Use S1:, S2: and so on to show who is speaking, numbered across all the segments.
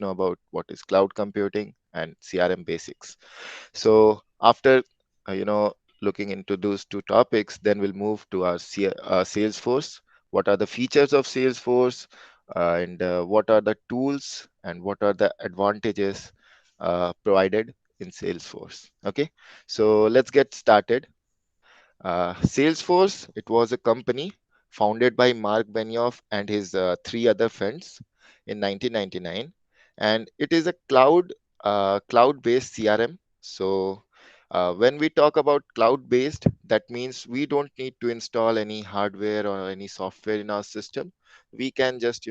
S1: know about what is cloud computing and CRM basics. So after looking into those two topics, then we'll move to our Salesforce. What are the features of Salesforce, and what are the tools and what are the advantages provided in Salesforce? Okay, so let's get started. Salesforce, it was a company founded by Mark Benioff and his three other friends in 1999, and it is a cloud-based CRM. So when we talk about cloud-based, that means we don't need to install any hardware or any software in our system. We can just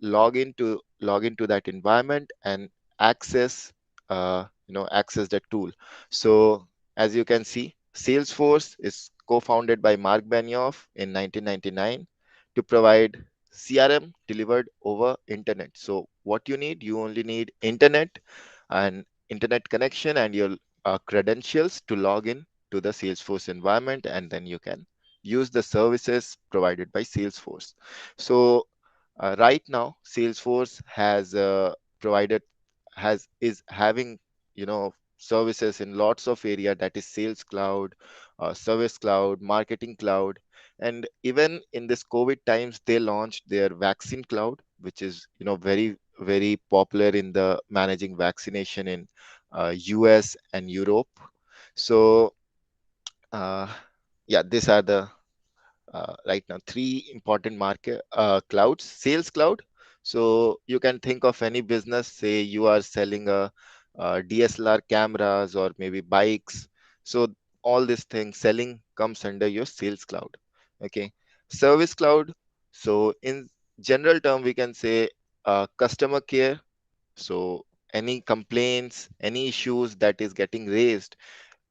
S1: log into that environment and access access the tool. So as you can see, Salesforce is co-founded by Mark Benioff in 1999 to provide CRM delivered over internet. So what you only need internet and internet connection and your credentials to log in to the Salesforce environment, and then you can use the services provided by Salesforce. So right now, Salesforce has provided has is having services in lots of area, that is Sales Cloud, Service Cloud, Marketing Cloud, and even in this COVID times, they launched their Vaccine Cloud, which is very very popular in the managing vaccination in US and Europe. So uh, yeah, these are the right now three important market clouds. Sales Cloud, so you can think of any business, say you are selling a DSLR cameras or maybe bikes, so all these things selling comes under your Sales Cloud. Okay. Service Cloud, so in general term we can say customer care. So any complaints, any issues that is getting raised,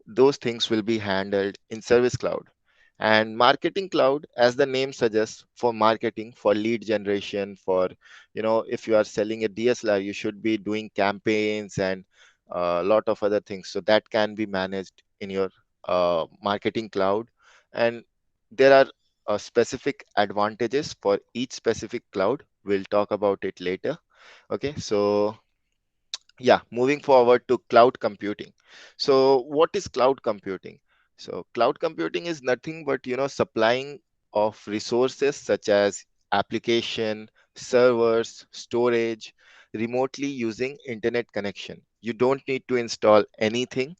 S1: those things will be handled in Service Cloud. And Marketing Cloud, as the name suggests, for marketing, for lead generation, for if you are selling a DSLR, you should be doing campaigns and a lot of other things, so that can be managed in your Marketing Cloud. And there are specific advantages for each specific cloud. We'll talk about it later. Okay, so yeah, moving forward to cloud computing. So what is cloud computing? So cloud computing is nothing but supplying of resources such as application, servers, storage remotely using internet connection. You don't need to install anything.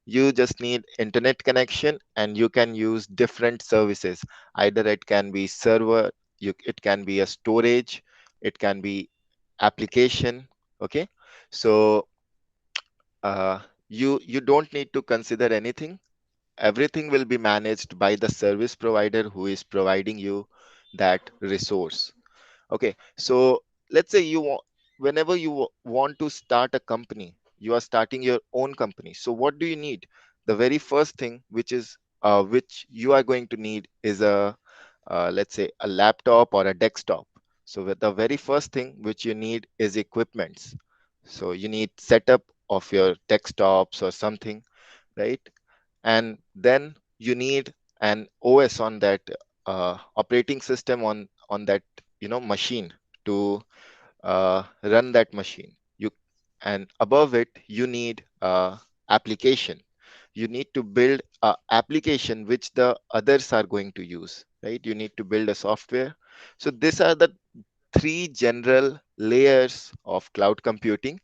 S1: You just need internet connection and you can use different services. Either it can be server, it can be a storage, it can be application. Okay, so you don't need to consider anything. Everything will be managed by the service provider who is providing you that resource. Okay, so let's say whenever you want to start a company, you are starting your own company. So what do you need? The very first thing which you are going to need is a let's say a laptop or a desktop. So the very first thing which you need is equipments. So you need setup of your desktops or something, right? And then you need an OS on that operating system on that machine to run that machine. You and above it you need application. You need to build a application which the others are going to use, right? You need to build a software. So these are the three general layers of cloud computing: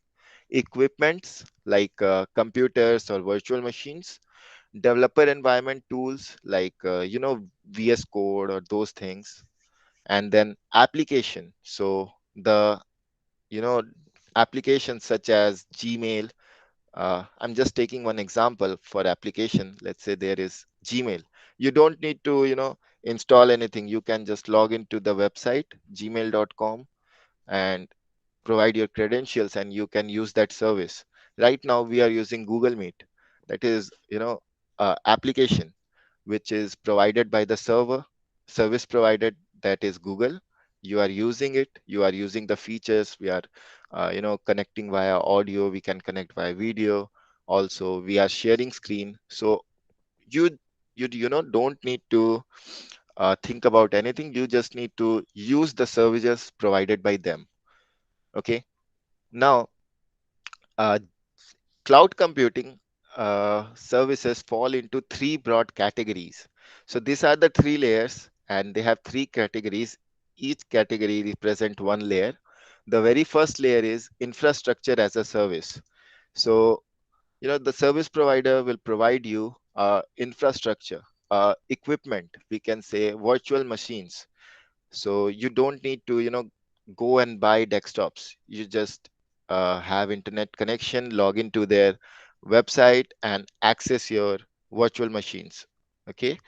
S1: equipments like computers or virtual machines, developer environment tools like VS Code or those things, and then application. So the you know applications such as Gmail. I'm just taking one example for application. Let's say there is Gmail. You don't need to install anything. You can just log into the website gmail.com and provide your credentials and you can use that service. Right now we are using Google Meet. That is application which is provided by the service provided, that is Google. You are using it, you are using the features. We are connecting via audio, we can connect via video, also we are sharing screen. So you don't need to think about anything. You just need to use the services provided by them. Okay. Now, uh, cloud computing services fall into three broad categories. So these are the three layers, and they have three categories. Each category represent one layer. The very first layer is infrastructure as a service. So, the service provider will provide you infrastructure, equipment, we can say virtual machines. So you don't need to, go and buy desktops. You just have internet connection, log into their website, and access your virtual machines. Okay.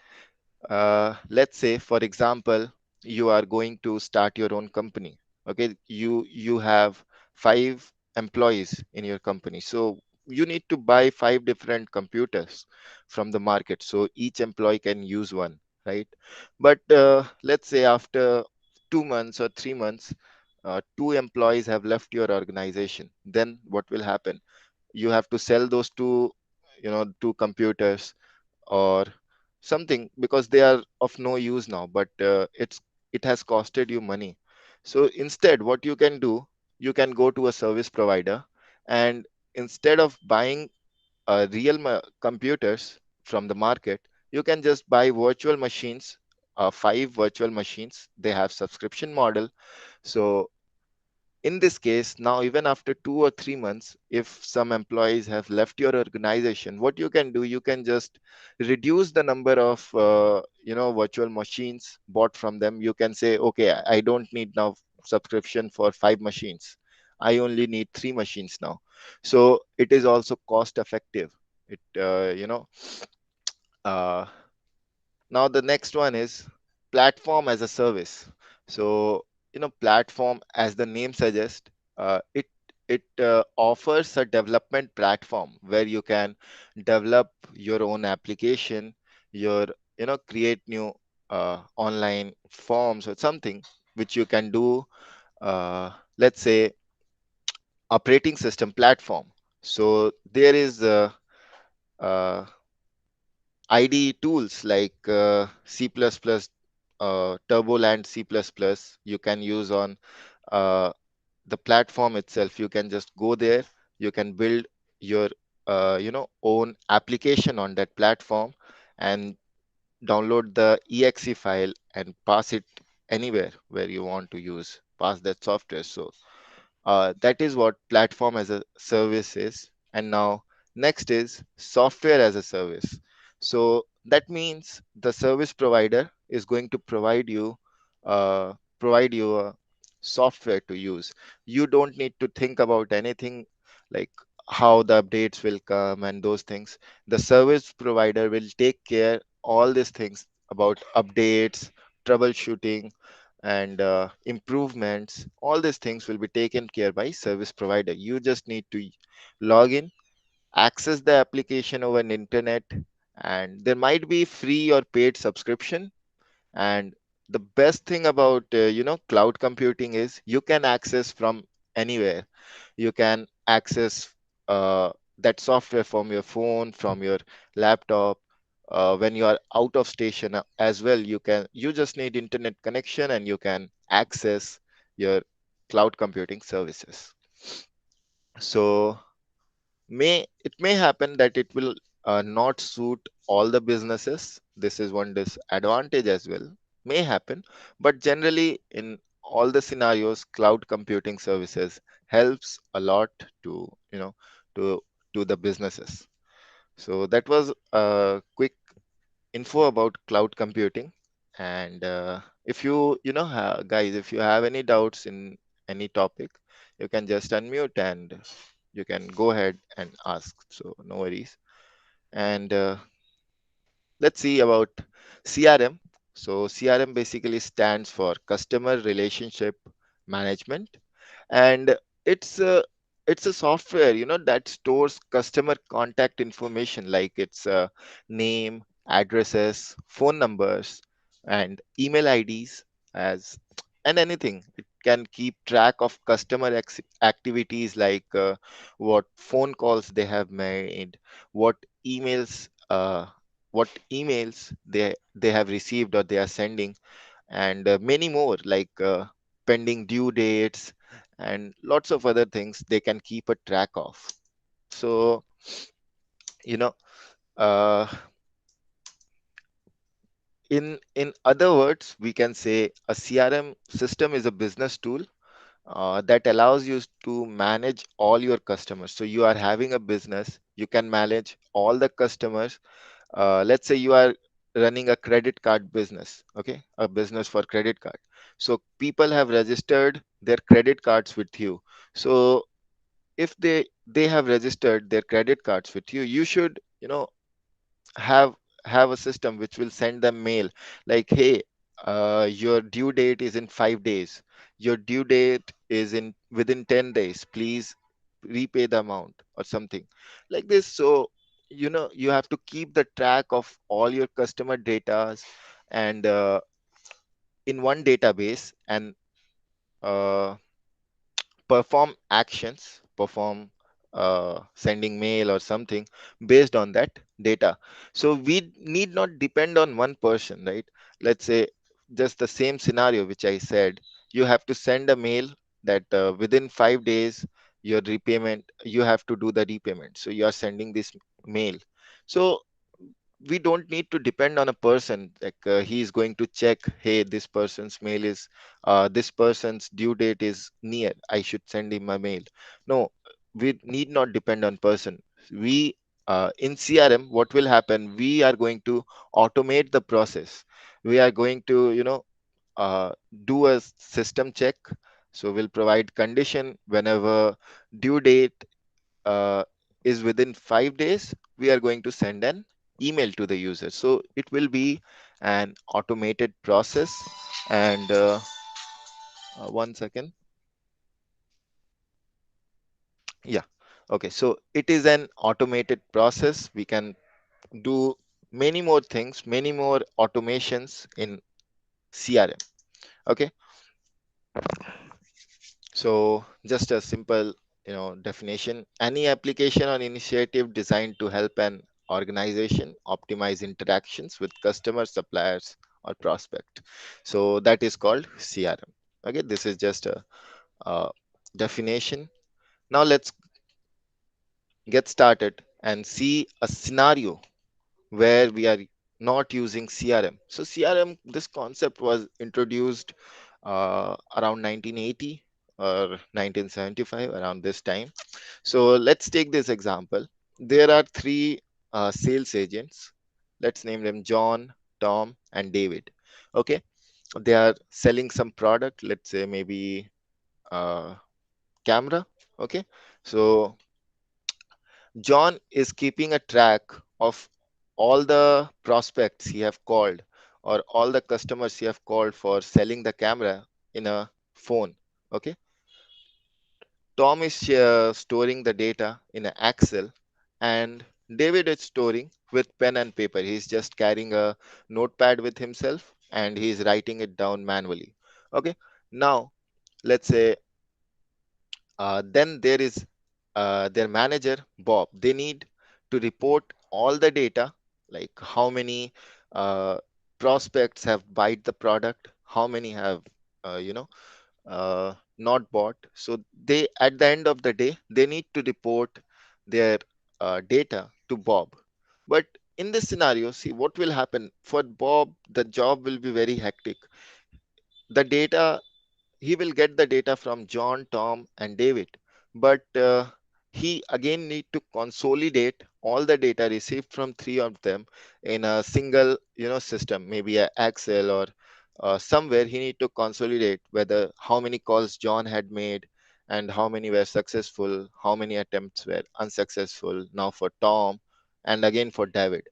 S1: Let's say, for example, you are going to start your own company. Okay, you have 5 employees in your company, so you need to buy 5 different computers from the market, so each employee can use one, right? But let's say after 2 months or 3 months, 2 employees have left your organization. Then what will happen? You have to sell those two computers or something, because they are of no use now, but it has costed you money. So instead, what you can do, you can go to a service provider, and instead of buying real computers from the market, you can just buy virtual machines, 5 virtual machines. They have subscription model. So in this case, now even after 2 or 3 months, if some employees have left your organization, what you can do, you can just reduce the number of virtual machines bought from them. You can say, okay, I don't need now subscription for 5 machines. I only need 3 machines now. So it is also cost effective. It uh, Now the next one is platform as a service. So, platform, as the name suggests, it offers a development platform where you can develop your own application, your create new online forms or something which you can do. Let's say operating system platform. So there is uh, IDE tools like C++, Turboland C++, you can use on uh, the platform itself. You can just go there, you can build your own application on that platform, and download the exe file and pass it anywhere where you want to pass that software. So that is what platform as a service is. And now next is software as a service. So that means the service provider is going to uh, provide you a software to use. You don't need to think about anything like how the updates will come and those things. The service provider will take care all these things about updates, troubleshooting, and improvements. All these things will be taken care by service provider. You just need to log in, access the application over an internet, and there might be free or paid subscription. And the best thing about cloud computing is you can access from anywhere. You can access uh, that software from your phone, from your laptop. When you are out of station as well, you just need internet connection and you can access your cloud computing services. So it may happen that it will not suit all the businesses. This is one disadvantage as well. May happen, but generally in all the scenarios, cloud computing services helps a lot to to the businesses. So that was a quick info about cloud computing. And if guys, if you have any doubts in any topic, you can just unmute and you can go ahead and ask. So no worries. And let's see about CRM. So CRM basically stands for Customer Relationship Management, and it's a it's a software that stores customer contact information like its name, addresses, phone numbers, and email IDs, as and anything. It can keep track of customer activities like what phone calls they have made, what emails uh, they have received or they are sending, and many more like pending due dates and lots of other things they can keep a track of. So, you know, uh, in other words, we can say a CRM system is a business tool that allows you to manage all your customers. So you are having a business, you can manage all the customers. Let's say you are running a credit card business, okay, a business for credit card. So people have registered their credit cards with you. So if they have registered their credit cards with you, you should, have have a system which will send them mail like, hey, your due date is in 5 days, your due date is in within 10 days, please repay the amount or something like this. So you have to keep the track of all your customer data and in one database, and uh, perform actions, perform sending mail or something based on that data. So we need not depend on one person, right? Let's say just the same scenario which I said, you have to send a mail that within 5 days your repayment, you have to do the repayment. So you are sending this mail. So we don't need to depend on a person like he is going to check, hey, this person's mail is this person's due date is near, I should send him a mail. No, we need not depend on person. We in CRM, what will happen, we are going to automate the process. We are going to uh, do a system check. So we'll provide condition whenever due date uh, is within 5 days, we are going to send an email to the user. So it will be an automated process. And 1 second. Yeah. Okay. So it is an automated process. We can do many more things, many more automations in CRM. Okay. So just a simple, definition. Any application or initiative designed to help an organization optimize interactions with customers, suppliers, or prospect. So that is called CRM. Okay, this is just a, definition. Now let's get started and see a scenario where we are not using CRM. So CRM, this concept was introduced around 1980 or 1975, around this time. So let's take this example. There are three sales agents. Let's name them John, Tom, and David. Okay, they are selling some product. Let's say maybe camera. Okay, so John is keeping a track of all the prospects he have called or all the customers he have called for selling the camera in a phone. Okay. Tom is storing the data in an Excel, and David is storing with pen and paper. He's just carrying a notepad with himself and he's writing it down manually. Okay. Now, let's say then there is their manager, Bob. They need to report all the data, like how many uh, prospects have bought the product, how many have, not bought. So they, at the end of the day, they need to report their data to Bob. But in this scenario, see what will happen for Bob, the job will be very hectic. The data, he will get the data from John, Tom, and David, but he again need to consolidate all the data received from three of them in a single, system, maybe a Excel or somewhere. He need to consolidate whether how many calls John had made and how many were successful, how many attempts were unsuccessful. Now for Tom, and again for David,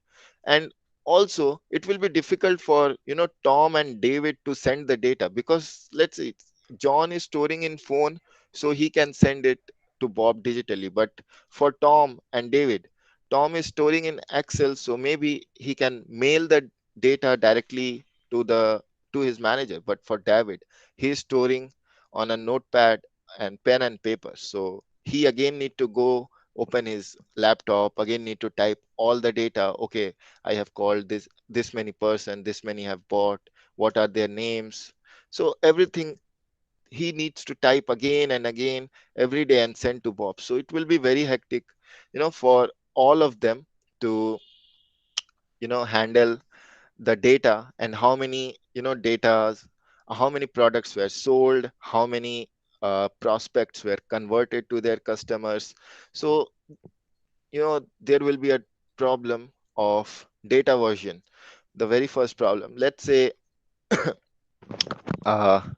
S1: and also it will be difficult for Tom and David to send the data, because let's say John is storing in phone, so he can send it to Bob digitally. But for Tom and David, Tom is storing in Excel, so maybe he can mail the data directly to the to his manager. But for David, he is storing on a notepad and pen and paper. So he again need to go open his laptop, again need to type all the data. Okay, I have called this many person, this many have bought, what are their names. So everything he needs to type again and again every day and send to Bob. So it will be very hectic, for all of them to, handle the data and how many, datas, how many products were sold, how many prospects were converted to their customers. So, there will be a problem of data version. The very first problem, let's say,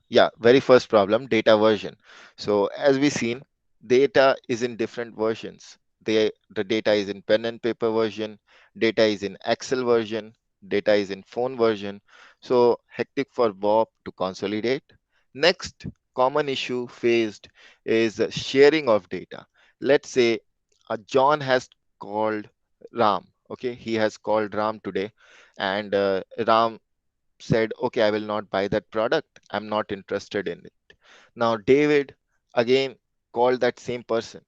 S1: yeah, very first problem, data version. So as we seen, data is in different versions. The data is in pen and paper version, data is in Excel version, data is in phone version. So hectic for Bob to consolidate. Next common issue faced is sharing of data. Let's say John has called Ram. Okay, he has called Ram today, and Ram said, okay, I will not buy that product. I'm not interested in it. Now, David again called that same person,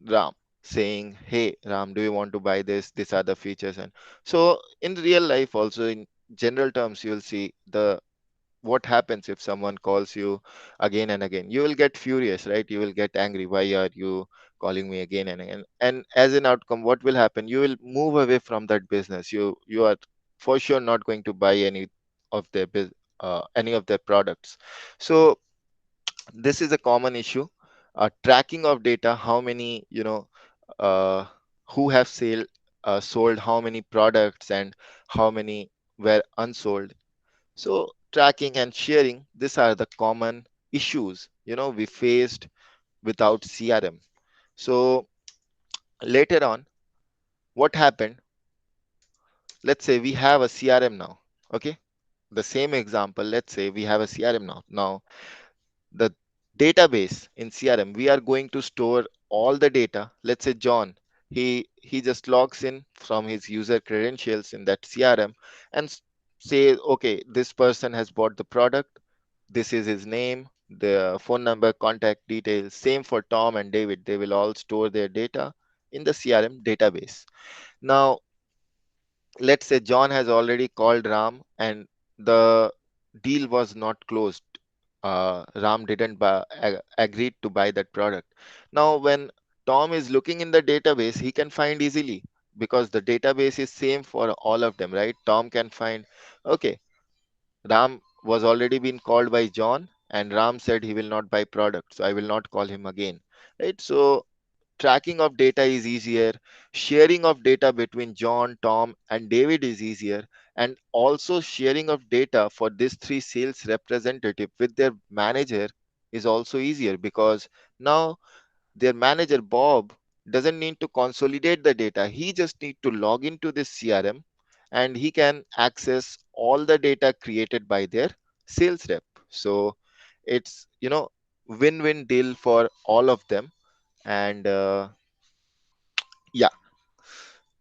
S1: Ram, saying, hey, Ram, do you want to buy this? These are the features. And so, in real life, also in general terms, you'll see the what happens if someone calls you again and again. You will get furious, right? You will get angry. Why are you calling me again and again? And as an outcome, what will happen? You will move away from that business. You are for sure not going to buy any of their products. So this is a common issue. Tracking of data, how many, uh, who have sold how many products and how many were unsold. So tracking and sharing, these are the common issues, we faced without CRM. So later on, what happened? Let's say we have a CRM now. Okay. The same example, let's say we have a CRM now. Now, the database in CRM, we are going to store all the data. Let's say John, he just logs in from his user credentials in that CRM and say, okay, this person has bought the product. This is his name, the phone number, contact details. Same for Tom and David. They will all store their data in the CRM database. Now, let's say John has already called Ram and the deal was not closed. Ram didn't agreed to buy that product. Now, when Tom is looking in the database, he can find easily because the database is same for all of them, right? Tom can find, okay, Ram was already been called by John, and Ram said he will not buy product, so I will not call him again. Right? So tracking of data is easier. Sharing of data between John, Tom, and David is easier. And also sharing of data for these three sales representative with their manager is also easier because now their manager Bob doesn't need to consolidate the data. He just need to log into this CRM and he can access all the data created by their sales rep. So it's, win-win deal for all of them. And yeah,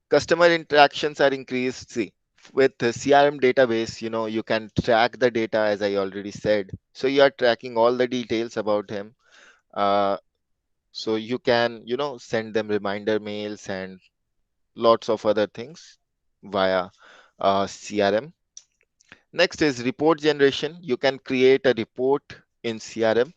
S1: customer interactions are increased. See, with the CRM database, you can track the data as I already said. So you are tracking all the details about him. Uh, so you can, send them reminder mails and lots of other things via CRM. Next is report generation. You can create a report in CRM.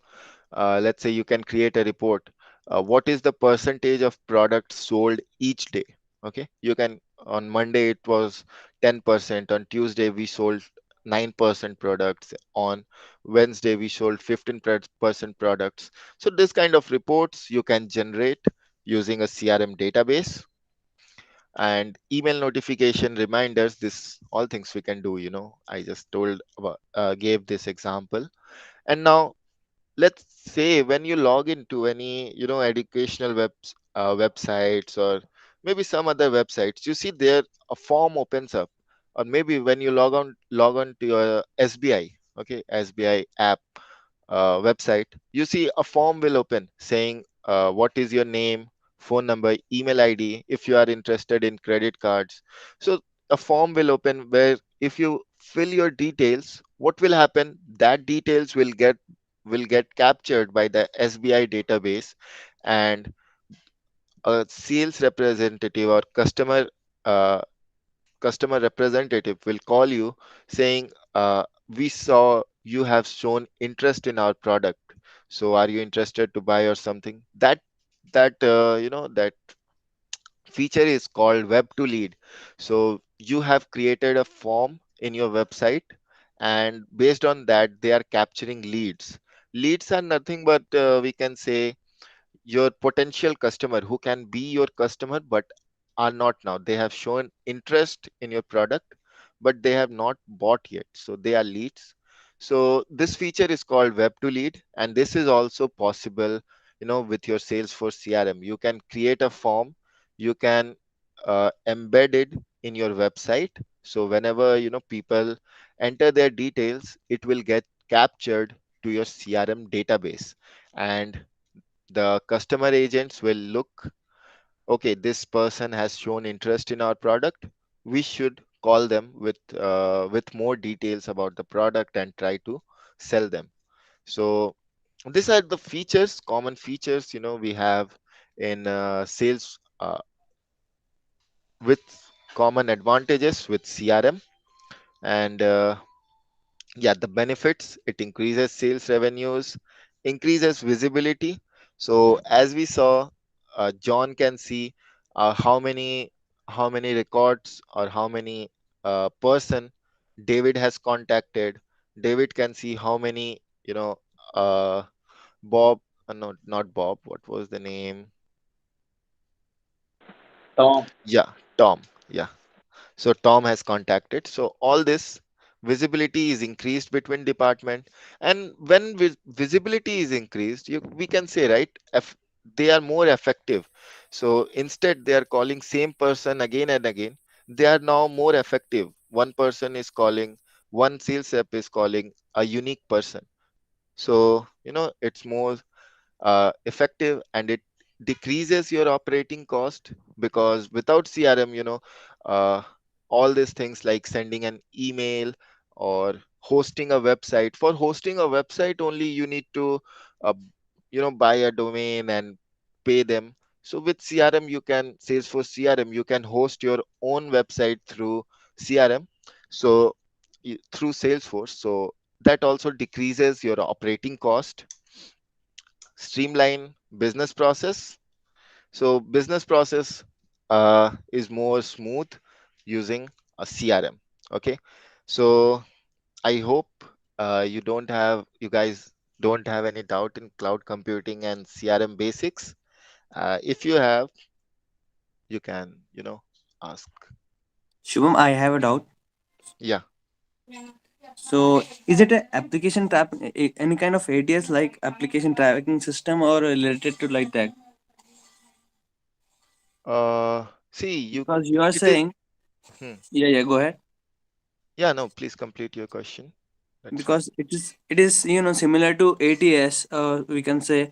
S1: Let's say you can create a report. What is the percentage of products sold each day? Okay, you can, on Monday it was 10%, on Tuesday we sold 9% products, on Wednesday we sold 15% products. So this kind of reports you can generate using a CRM database. And email notification reminders, this all things we can do. I just told about, gave this example. And now let's say when you log into any, educational websites or maybe some other websites, you see there a form opens up. Or maybe when you log on to your SBI, okay, SBI app, website, you see a form will open saying what is your name, phone number, email ID, if you are interested in credit cards. So a form will open where if you fill your details, what will happen? That details will get captured by the SBI database, and a sales representative or uh, customer representative will call you saying, we saw you have shown interest in our product. So are you interested to buy or something? That feature is called web to lead. So you have created a form in your website, and based on that they are capturing leads. Leads are nothing but we can say your potential customer who can be your customer but are not now. They have shown interest in your product, but they have not bought yet. So they are leads. So this feature is called web to lead, and this is also possible, with your Salesforce CRM. You can create a form, you can embed it in your website. So whenever, people enter their details, it will get captured to your CRM database. And the customer agents will look, okay, this person has shown interest in our product, we should call them with more details about the product and try to sell them. So these are the features, common features, we have in sales, with common advantages with CRM. And yeah, the benefits: it increases sales revenues, increases visibility. So as we saw, John can see how many records or how many person David has contacted. David can see how many, uh, Bob, no, not Bob, what was the name?
S2: Tom.
S1: Yeah, Tom. Yeah, so Tom has contacted. So all this visibility is increased between department. And when visibility is increased, we can say, right, they are more effective. So instead they are calling same person again and again, they are now more effective. One person is calling, one sales rep is calling a unique person. So it's more effective, and it decreases your operating cost, because without CRM, uh, all these things like sending an email or hosting a website. For hosting a website only, you need to uh, buy a domain and pay them. So with CRM, Salesforce CRM, you can host your own website through CRM. So through Salesforce, so that also decreases your operating cost. Streamline business process. So business process is more smooth using a CRM. Okay. So I hope you guys don't have any doubt in cloud computing and CRM basics. If you have, you can, ask.
S3: Shubham, I have a doubt.
S1: Yeah.
S3: So, is it a application trap, any kind of ATS like application tracking system or related to like that?
S1: See,
S3: Because you are
S1: it is.
S3: saying,
S1: Hmm.
S3: yeah, yeah, go ahead.
S1: Yeah, no, please complete your question. That's fine.
S3: Because it is similar to ATS, we can say,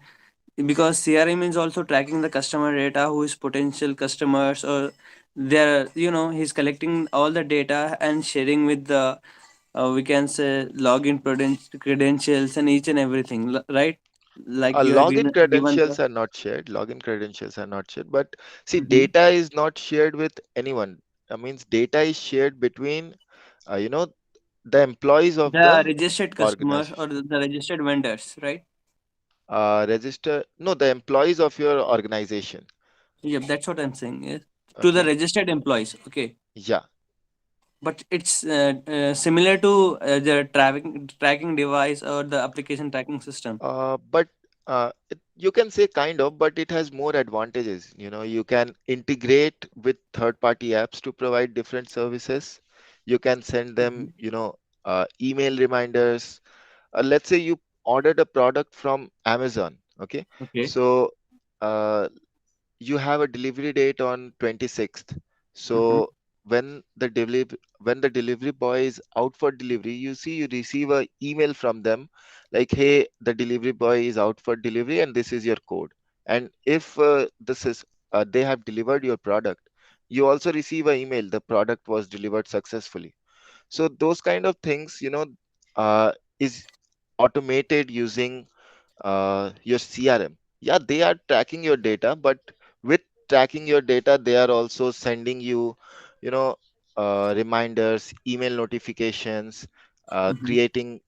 S3: because CRM is also tracking the customer data, who is potential customers, or they're he's collecting all the data and sharing with the we can say login credentials and each and everything, right? Like you have
S1: Login
S3: given the.
S1: credentials are not shared. Login credentials are not shared. But see,
S3: Mhm.
S1: data is not shared with anyone. That means data is shared between, uh, you know, the employees of
S3: The
S1: the
S3: registered customers or
S1: organization.
S3: the registered vendors, right?
S1: No, the employees of your organization.
S3: Yep, that's what I'm saying. Yeah. To the
S1: Okay.
S3: registered employees, okay.
S1: Yeah.
S3: But it's similar to the tracking device or the application tracking system.
S1: But you can say kind of, but it has more advantages. You can integrate with third-party apps to provide different services. You can send them,
S3: Mhm.
S1: email reminders. Let's say you ordered a product from Amazon. Okay.
S3: Okay.
S1: So uh, you have a delivery date on 26th.
S3: Mm-hmm.
S1: So when the delivery boy is out for delivery, you see, you receive a email from them like, hey, the delivery boy is out for delivery and this is your code. And if this is they have delivered your product, you also receive an email, the product was delivered successfully. So those kind of things, is automated using your CRM. Yeah, they are tracking your data, but with tracking your data, they are also sending you, you know, reminders, email notifications,
S3: Mm-hmm.
S1: creating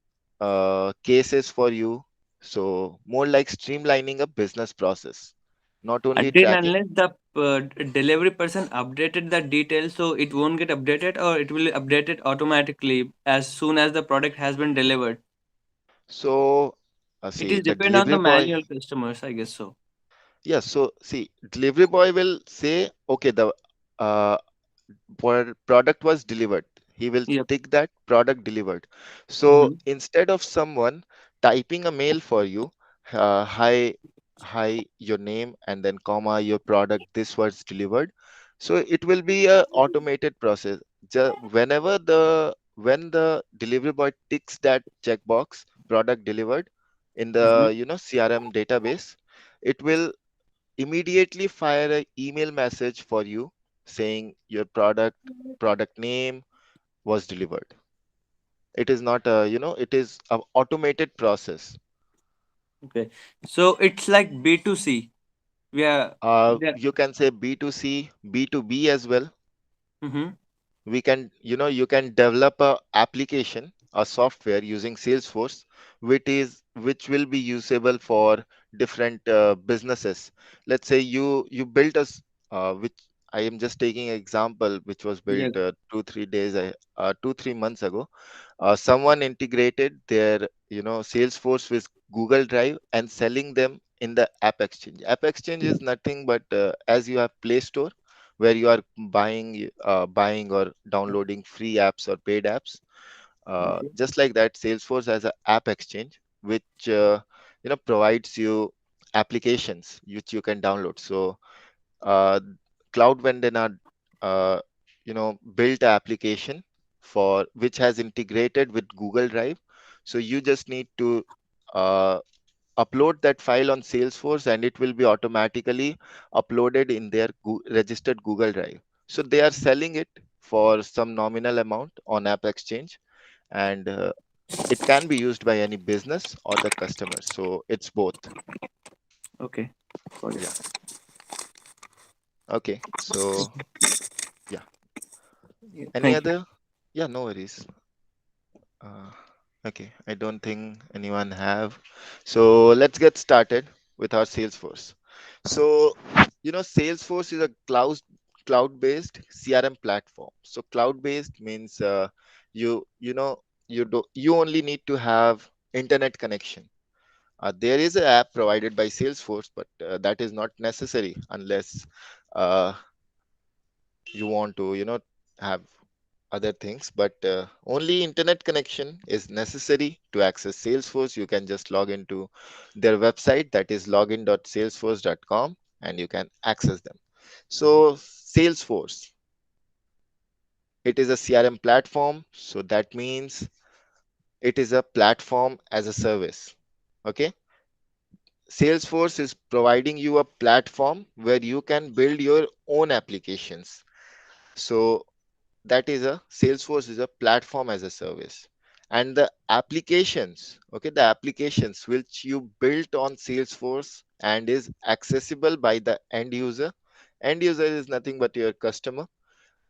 S1: cases for you. So more like streamlining a business process, not only
S3: Until
S1: tracking.
S3: unless the delivery person updated the details, so it won't get updated, or it will update it automatically as soon as the product has been delivered.
S1: So
S3: It
S1: see
S3: is
S1: the
S3: depend on
S1: delivery
S3: the
S1: boy.
S3: manual customers, I guess so.
S1: Yeah, so see, delivery boy will say, okay, the uh, product was delivered. He will
S3: Yep.
S1: tick that product delivered. So
S3: Mm-hmm.
S1: instead of someone typing a mail for you, hi, your name and then comma your product, this was delivered. So it will be a automated process. When the delivery boy ticks that checkbox, product delivered in
S3: Mm-hmm.
S1: the CRM database, it will immediately fire an email message for you saying your product name was delivered. It is not a, it is an automated process.
S3: Okay. So it's like B2C. We are there.
S1: You can say B2C, B2B as well.
S3: Mm-hmm.
S1: We can, you can develop a application, a software using Salesforce, which will be usable for different businesses. Let's say you built which I am just taking an example, which was
S3: Yeah.
S1: built 2 3 months ago. Someone integrated their Salesforce with Google Drive and selling them in the App Exchange. App Exchange is nothing but as you have Play Store, where you are buying or downloading free apps or paid apps.
S3: Okay.
S1: Just like that, Salesforce has an App Exchange, which provides you applications which you can download. So uh, Cloud Vendor uh, built an application for which has integrated with Google Drive. So you just need to uh, upload that file on Salesforce and it will be automatically uploaded in their registered Google Drive. So they are selling it for some nominal amount on App Exchange, and it can be used by any business or the customer. So it's both.
S3: Okay. Got
S1: Yeah.
S3: it.
S1: Okay. So yeah.
S3: Yeah,
S1: Any
S3: thank you.
S1: other? Yeah, no worries. Uh, okay, I don't think anyone have. So let's get started with our Salesforce. So, Salesforce is a cloud-based CRM platform. So cloud-based means you only need to have internet connection. There is an app provided by Salesforce, but that is not necessary unless uh, you want to have other things, but only internet connection is necessary to access Salesforce. You can just log into their website, that is login.salesforce.com, and you can access them. So Salesforce, it is a CRM platform, so that means it is a platform as a service. Okay, Salesforce is providing you a platform where you can build your own applications. So that is a Salesforce is a platform as a service, and the applications, okay, the applications which you built on Salesforce and is accessible by the end user is nothing but your customer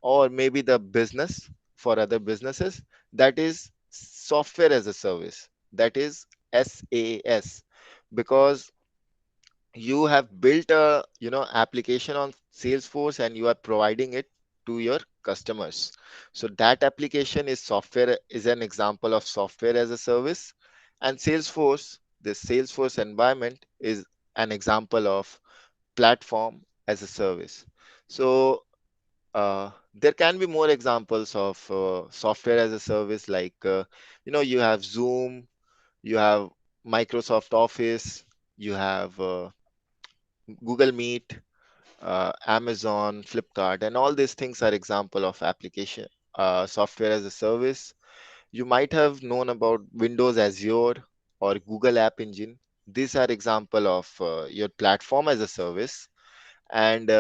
S1: or maybe the business. For other businesses, that is software as a service, that is SaaS, because you have built a application on Salesforce and you are providing it to your customers. So that application is software, is an example of software as a service, and Salesforce, this Salesforce environment is an example of platform as a service. So there can be more examples of software as a service, like you have Zoom, you have Microsoft Office, you have Google Meet, Amazon, Flipkart, and all these things are example of application software as a service. You might have known about Windows Azure or Google App Engine. These are example of your platform as a service, and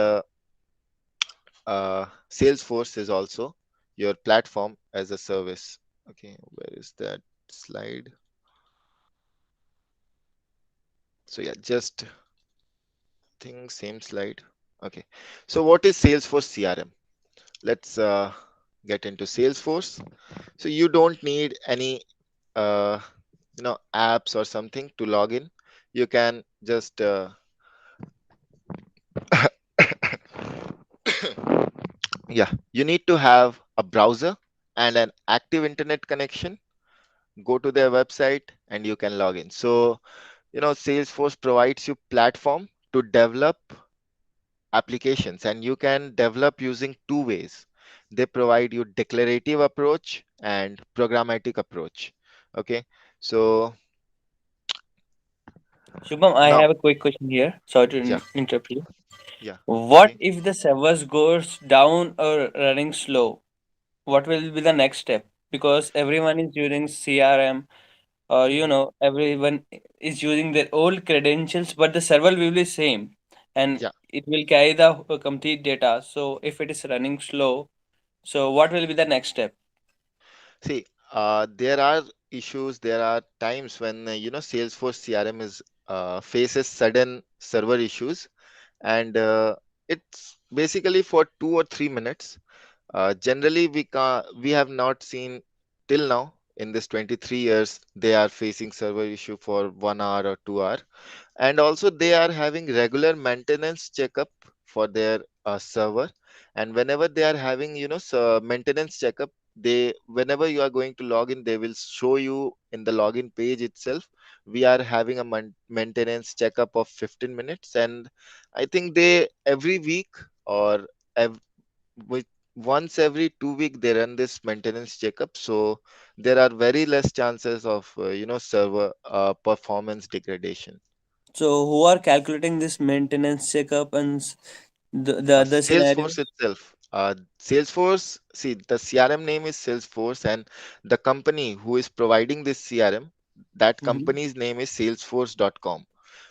S1: Salesforce is also your platform as a service. Okay, where is that slide? So yeah, just think same slide. Okay, so what is Salesforce CRM? Let's get into Salesforce. So you don't need any uh, apps or something to log in, you can just yeah, you need to have a browser and an active internet connection. Go to their website and you can log in. So, Salesforce provides you platform to develop applications, and you can develop using two ways. They provide you declarative approach and programmatic approach. Okay. So
S3: Shubham, I
S1: now,
S3: have a quick question here. Sorry to
S1: yeah,
S3: interrupt you.
S1: yeah.
S3: What
S1: Okay.
S3: if the servers goes down or running slow? What will be the next step? Because everyone is using CRM, or
S1: Mhm.
S3: everyone is using their old credentials, but the server will be same, and
S1: Yeah.
S3: it will carry the complete data. So if it is running slow, so what will be the next step?
S1: See, there are issues. There are times when Salesforce CRM is faces sudden server issues, and it's basically for 2 or 3 minutes. Generally, we have not seen till now in this 23 years they are facing server issue for 1 hour or 2 hour, and also they are having regular maintenance checkup for their server. And whenever they are having maintenance checkup, they whenever you are going to log in, they will show you in the login page itself, we are having a maintenance checkup of 15 minutes. And I think they every week or ev- with once every 2 week they run this maintenance checkup. So there are very less chances of server performance degradation.
S3: So who are calculating this maintenance checkup and the other
S1: Salesforce
S3: scenarios?
S1: itself. Salesforce, see, the CRM name is Salesforce, and the company who is providing this CRM, that
S3: Mhm.
S1: company's name is Salesforce.com.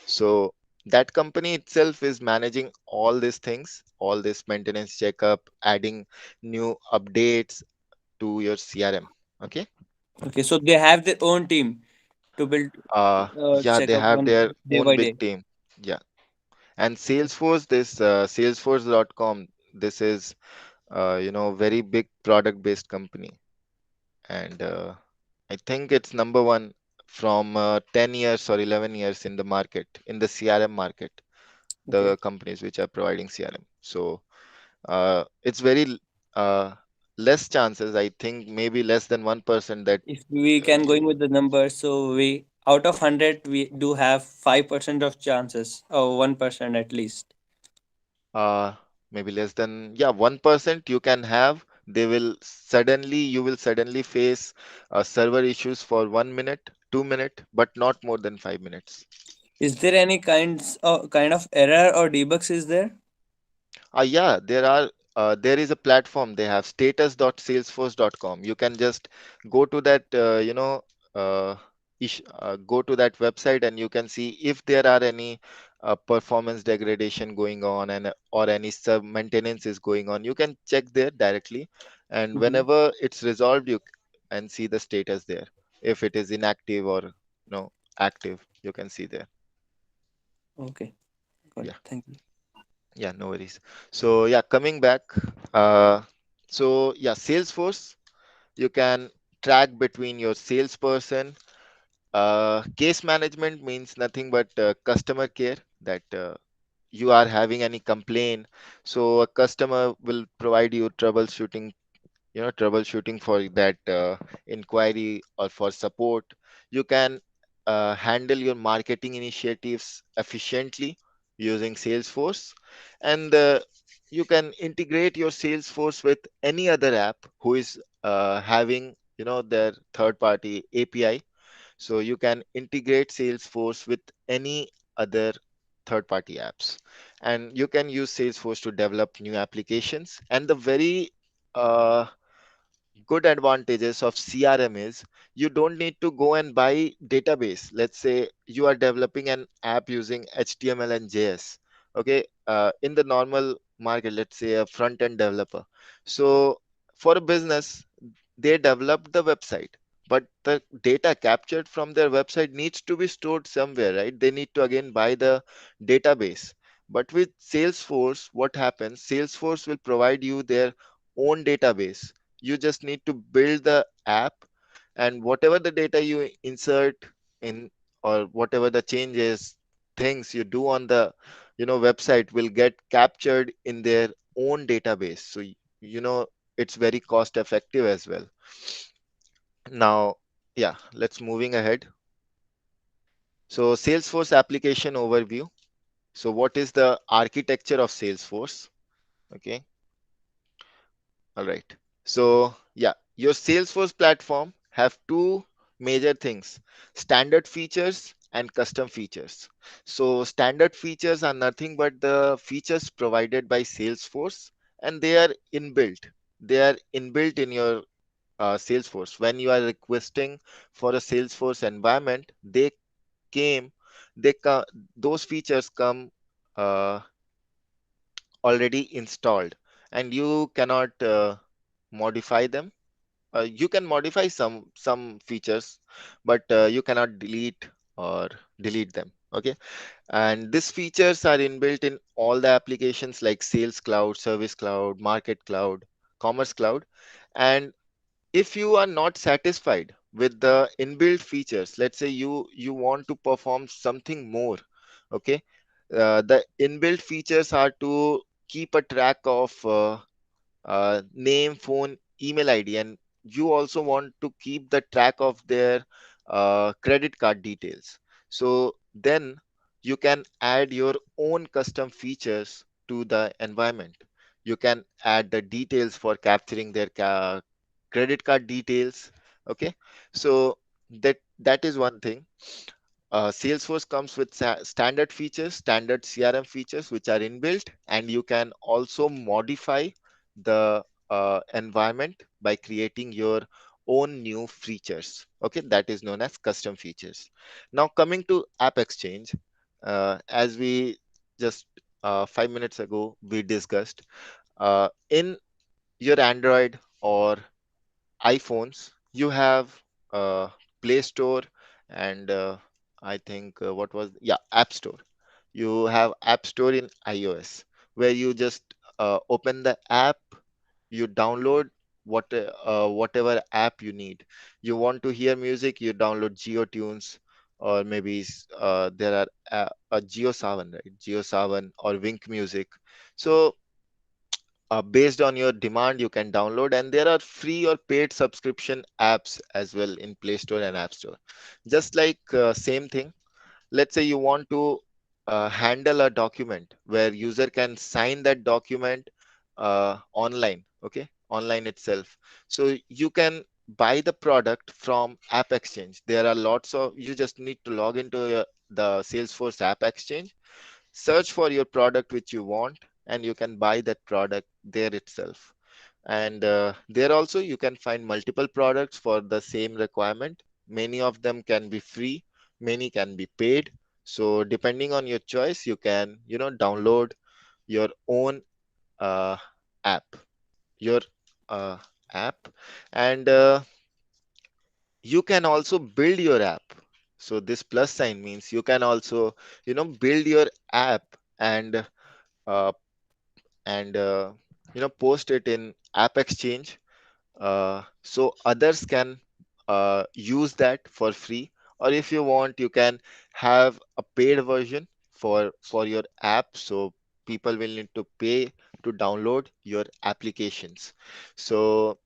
S1: So that company itself is managing all these things, all this maintenance checkup, adding new updates to your CRM. Okay.
S3: Okay, so they have their own team to build
S1: Yeah, they
S3: checkup
S1: have
S3: on
S1: their
S3: day
S1: own
S3: by
S1: big
S3: day.
S1: team. Yeah. And Salesforce, this Salesforce.com, this is very big product based company. And I think it's number one from 10 years or 11 years in the market, in the CRM market,
S3: Okay.
S1: the companies which are providing CRM. So it's very less chances, I think maybe less than 1% that
S3: If we
S1: uh,
S3: can going with the numbers, so we out of 100 we do have 5% of chances, or 1% at least.
S1: uh, maybe less than, yeah, 1% you can have. You will suddenly face server issues for 1 minute, 2 minute, but not more than 5 minutes.
S3: Is there any kind of error or debugs is there?
S1: Yeah, there is a platform. They have status.salesforce.com. You can just go to that, go to that website, and you can see if there are any performance degradation going on, and or any sub maintenance is going on. You can check there directly, and
S3: Hmm.
S1: whenever it's resolved, and see the status there. If it is inactive or active, you can see there.
S3: Okay, got it.
S1: Yeah.
S3: Thank you.
S1: Yeah, no worries. So yeah, coming back. Uh, so yeah, Salesforce, you can track between your salesperson. Case management means nothing but customer care, that you are having any complaint. So a customer will provide you troubleshooting for that inquiry or for support. You can handle your marketing initiatives efficiently using Salesforce, and you can integrate your Salesforce with any other app who is having their third party API. So you can integrate Salesforce with any other third party apps, and you can use Salesforce to develop new applications. And the very uh, good advantages of CRM is you don't need to go and buy database. Let's say you are developing an app using HTML and JS. Okay, in the normal market, let's say a front end developer. So for a business, they developed the website, but the data captured from their website needs to be stored somewhere, right? They need to again buy the database. But with Salesforce, what happens? Salesforce will provide you their own database. You just need to build the app, and whatever the data you insert, in, or whatever the changes, things you do on the, website will get captured in their own database. So it's very cost effective as well. Now, yeah, let's moving ahead. So Salesforce application overview. So what is the architecture of Salesforce? Okay, all right. So yeah, your Salesforce platform have two major things: standard features and custom features. So standard features are nothing but the features provided by Salesforce, and they are inbuilt. They are inbuilt in your Salesforce. When you are requesting for a Salesforce environment, came, they come, those features come uh, already installed, and you cannot modify them. You can modify some features, but you cannot or delete them. Okay, and these features are inbuilt in all the applications like Sales Cloud, Service Cloud, Market Cloud, Commerce Cloud. And if you are not satisfied with the inbuilt features, let's say you want to perform something more. Okay, the inbuilt features are to keep a track of name, phone, email ID, and you also want to keep the track of their credit card details. So then you can add your own custom features to the environment. You can add the details for capturing their credit card details. Okay, so that is one thing. Salesforce comes with standard features, standard CRM features, which are inbuilt, and you can also modify the environment by creating your own new features. Okay, that is known as custom features. Now, coming to App Exchange, as we just 5 minutes ago we discussed, in your Android or iPhones, you have Play Store and I think what was yeah App Store. You have App Store in iOS where you just open the app, you download whatever app you need. You want to hear music, you download GeoTunes, or maybe there are a GeoSavan, right? GeoSavan or Wink Music. So based on your demand, you can download, and there are free or paid subscription apps as well in Play Store and App Store. Just like same thing. Let's say you want to handle a document where user can sign that document online, okay, online itself. So you can buy the product from App Exchange. There are lots of, you just need to log into the Salesforce App Exchange, search for your product which you want, and you can buy that product there itself. And there also you can find multiple products for the same requirement. Many of them can be free, many can be paid. So depending on your choice, you can, download your own uh, app, your uh, app, and you can also build your app. So this plus sign means you can also, build your app and uh, and post it in App Exchange, so others can use that for free. Or if you want, you can have a paid version for your app, so people will need to pay to download your applications. So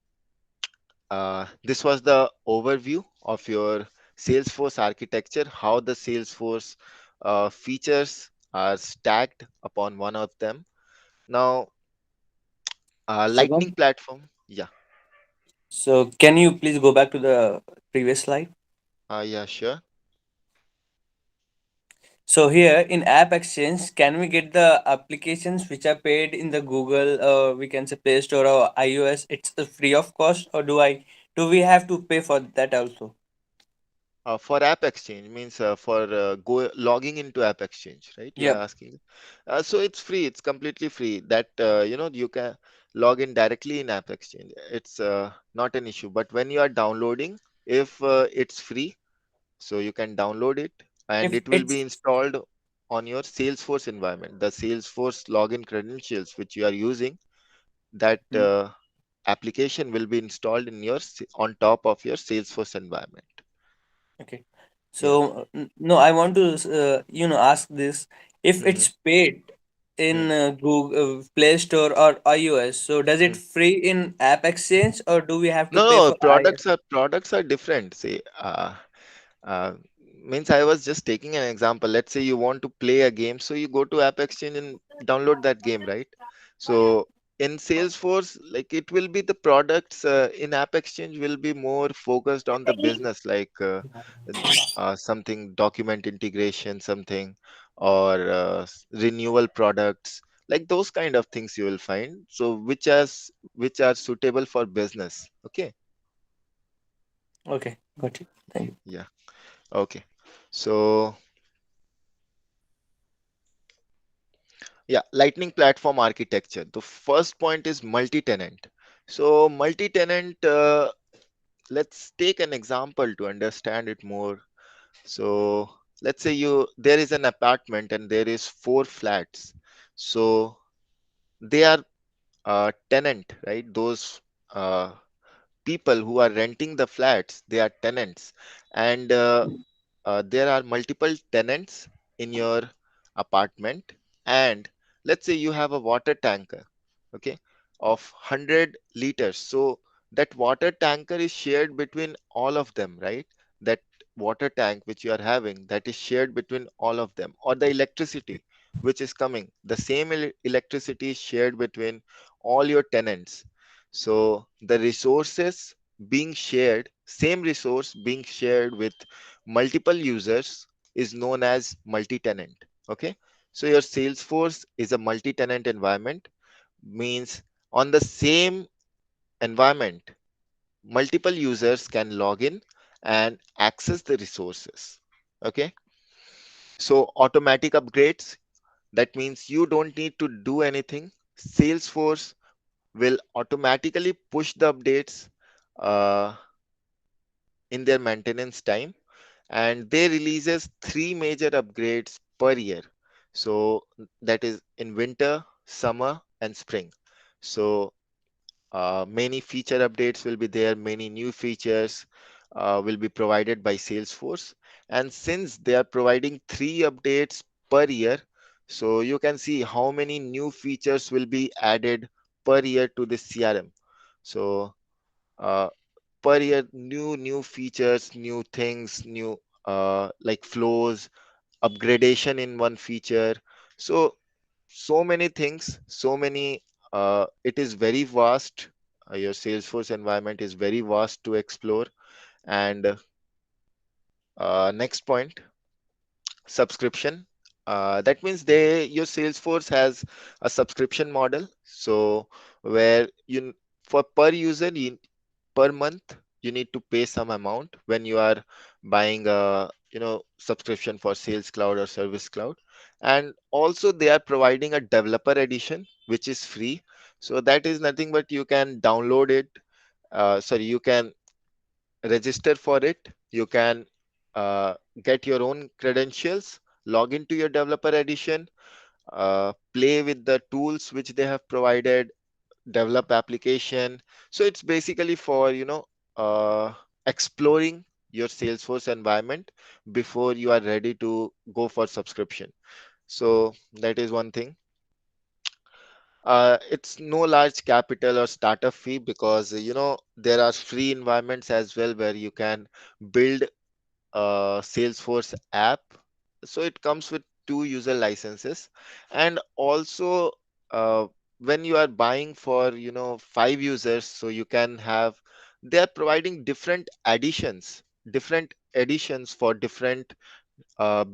S1: this was the overview of your Salesforce architecture, how the Salesforce features are stacked upon one of them. Now, Lightning
S3: Shubham,
S1: platform. Yeah,
S3: so can you please go back to the previous slide?
S1: yeah, sure.
S3: So here in App Exchange, can we get the applications which are paid in the Google, we can say Play Store or iOS? It's free of cost, or do we have to pay for that also?
S1: For App Exchange means for go logging into App Exchange, right? You are
S3: Yep.
S1: asking. So it's free. It's completely free. That you can log in directly in App Exchange. It's not an issue. But when you are downloading, if it's free, so you can download it, and
S3: If
S1: it will be
S3: it's
S1: installed on your Salesforce environment. The Salesforce login credentials which you are using, that
S3: Hmm,
S1: application will be installed in your on top of your Salesforce environment.
S3: okay.
S1: Yeah.
S3: So no, I want to ask this: if
S1: Mm-hmm.
S3: it's paid in Google Play Store or iOS, so does it free in App Exchange, or do we have to
S1: No,
S3: pay
S1: no,
S3: for iOS?
S1: products are different. See, uh, means I was just taking an example. Let's say you want to play a game, so you go to App Exchange and download that game, right? So in Salesforce, like it will be the products in App Exchange will be more focused on the business, like something document integration, something or renewal products, like those kind of things you will find. So which are suitable for business. Okay.
S3: Okay, got it. Thank you.
S1: Yeah. Okay. So yeah, Lightning Platform Architecture. The first point is multi-tenant. So multi-tenant, let's take an example to understand it more. So let's say there is an apartment and there is four flats. So they are tenant, right? Those people who are renting the flats, they are tenants, and there are multiple tenants in your apartment, and let's say you have a water tanker, okay, of 100 liters. So that water tanker is shared between all of them, right? That water tank which you are having, that is shared between all of them. Or the electricity which is coming, the same electricity is shared between all your tenants. So the resources being shared, same resource being shared with multiple users, is known as multi-tenant. Okay. So your Salesforce is a multi-tenant environment, means on the same environment, multiple users can log in and access the resources. Okay. So automatic upgrades, that means you don't need to do anything. Salesforce will automatically push the updates uh, in their maintenance time, and they releases three major upgrades per year. So that is in winter, summer, and spring. So many feature updates will be there, many new features will be provided by Salesforce. And since they are providing three updates per year, so you can see how many new features will be added per year to the CRM. So uh, per year, new features, new things, new like flows, upgradation in one feature. So so many things, so many. It is very vast. Your Salesforce environment is very vast to explore. And next point, subscription. That means your Salesforce has a subscription model. So where for per user, per month you need to pay some amount when you are buying a subscription for Sales Cloud or Service Cloud. And also they are providing a developer edition which is free. So that is nothing but you can download it. Sorry, you can register for it. You can get your own credentials, log into your developer edition, play with the tools which they have provided, develop application. So it's basically for exploring your Salesforce environment before you are ready to go for subscription. So that is one thing. It's no large capital or startup fee, because there are free environments as well where you can build Salesforce app. So it comes with two user licenses. And also when you are buying for five users, so you can have, they are providing different editions for different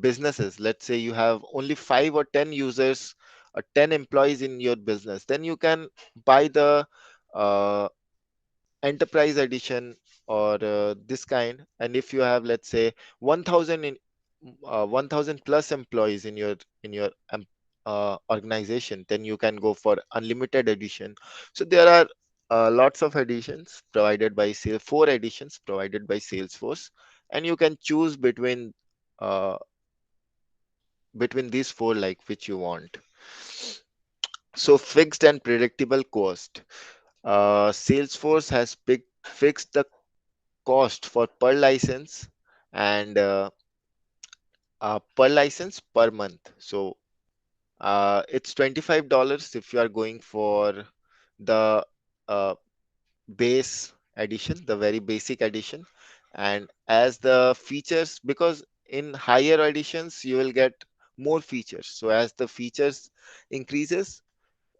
S1: businesses. Let's say you have only 5 or 10 users or 10 employees in your business, then you can buy the uh, enterprise edition or this kind. And if you have, let's say, 1000 1000 plus employees in your organization, then you can go for unlimited edition. So there are lots of editions provided by sales 4 editions provided by Salesforce, and you can choose uh, between these four, like which you want. So fixed and predictable cost. Salesforce has fixed the cost for per license, and per license per month. So it's $25 if you are going for the uh, base edition, the very basic edition. And as the features, because in higher editions you will get more features. So as the features increases,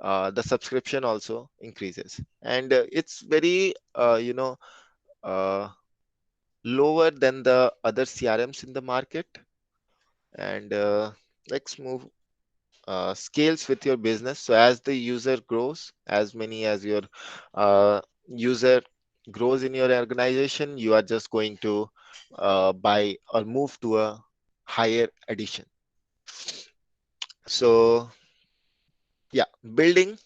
S1: the subscription also increases. And it's very, uh, lower than the other CRMs in the market. And let's move scales with your business. So as the user grows, as many as your user grows in your organization, you are just going to buy or move to a higher edition. So yeah, building,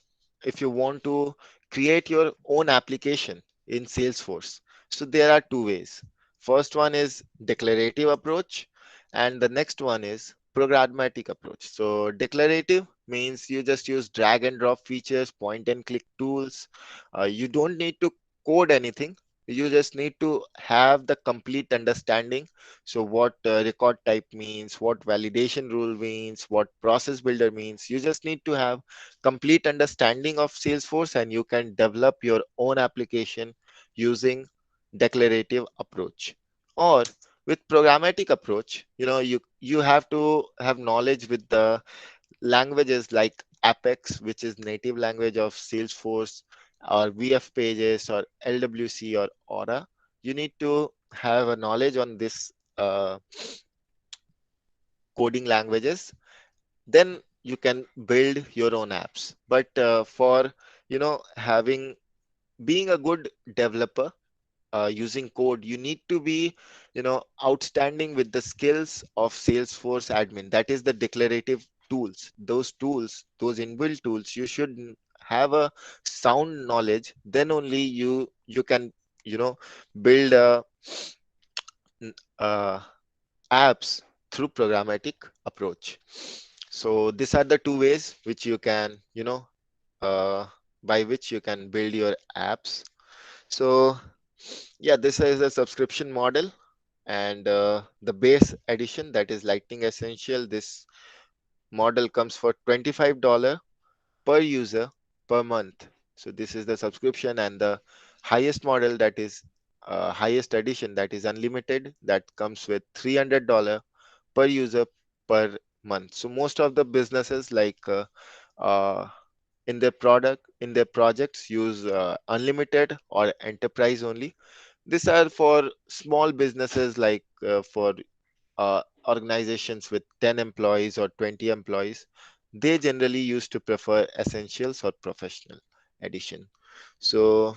S1: if you want to create your own application in Salesforce. So there are two ways. First one is declarative approach, and the next one is programmatic approach. So declarative means you just use drag and drop features, point and click tools. You don't need to code anything. You just need to have the complete understanding. So what record type means, what validation rule means, what process builder means. You just need to have complete understanding of Salesforce, and you can develop your own application using declarative approach. Or with programmatic approach, you have to have knowledge with the languages like Apex, which is native language of Salesforce, or VF Pages, or LWC, or Aura. You need to have a knowledge on this coding languages. Then you can build your own apps. But for having being a good developer, using code, you need to be, outstanding with the skills of Salesforce admin. That is the declarative tools. Those tools, those inbuilt tools, you should have a sound knowledge. Then only you can, build n- uh, apps through programmatic approach. So these are the two ways which you can, uh, by which you can build your apps. So yeah, this is a subscription model, and the base edition, that is Lightning Essential. This model comes for $25 per user per month. So this is the subscription, and the highest model, that is highest edition, that is unlimited, that comes with $300 per user per month. So most of the businesses like uh, in their projects use unlimited or enterprise only. These are for small businesses, like for organizations with 10 employees or 20 employees. They generally used to prefer essentials or professional edition. So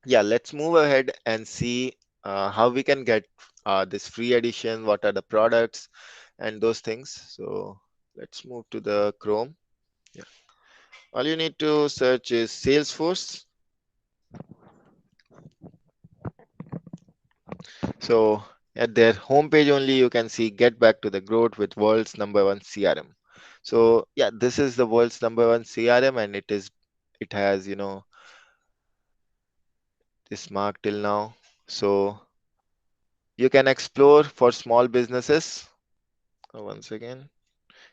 S1: yeah, let's move ahead and see how we can get this free edition, what are the products and those things. So let's move to the Chrome. Yeah. All you need to search is Salesforce. So at their homepage only, you can see get back to the growth with world's number one CRM. So yeah, this is the world's number one CRM, and it has, this mark till now. So you can explore for small businesses. Once again,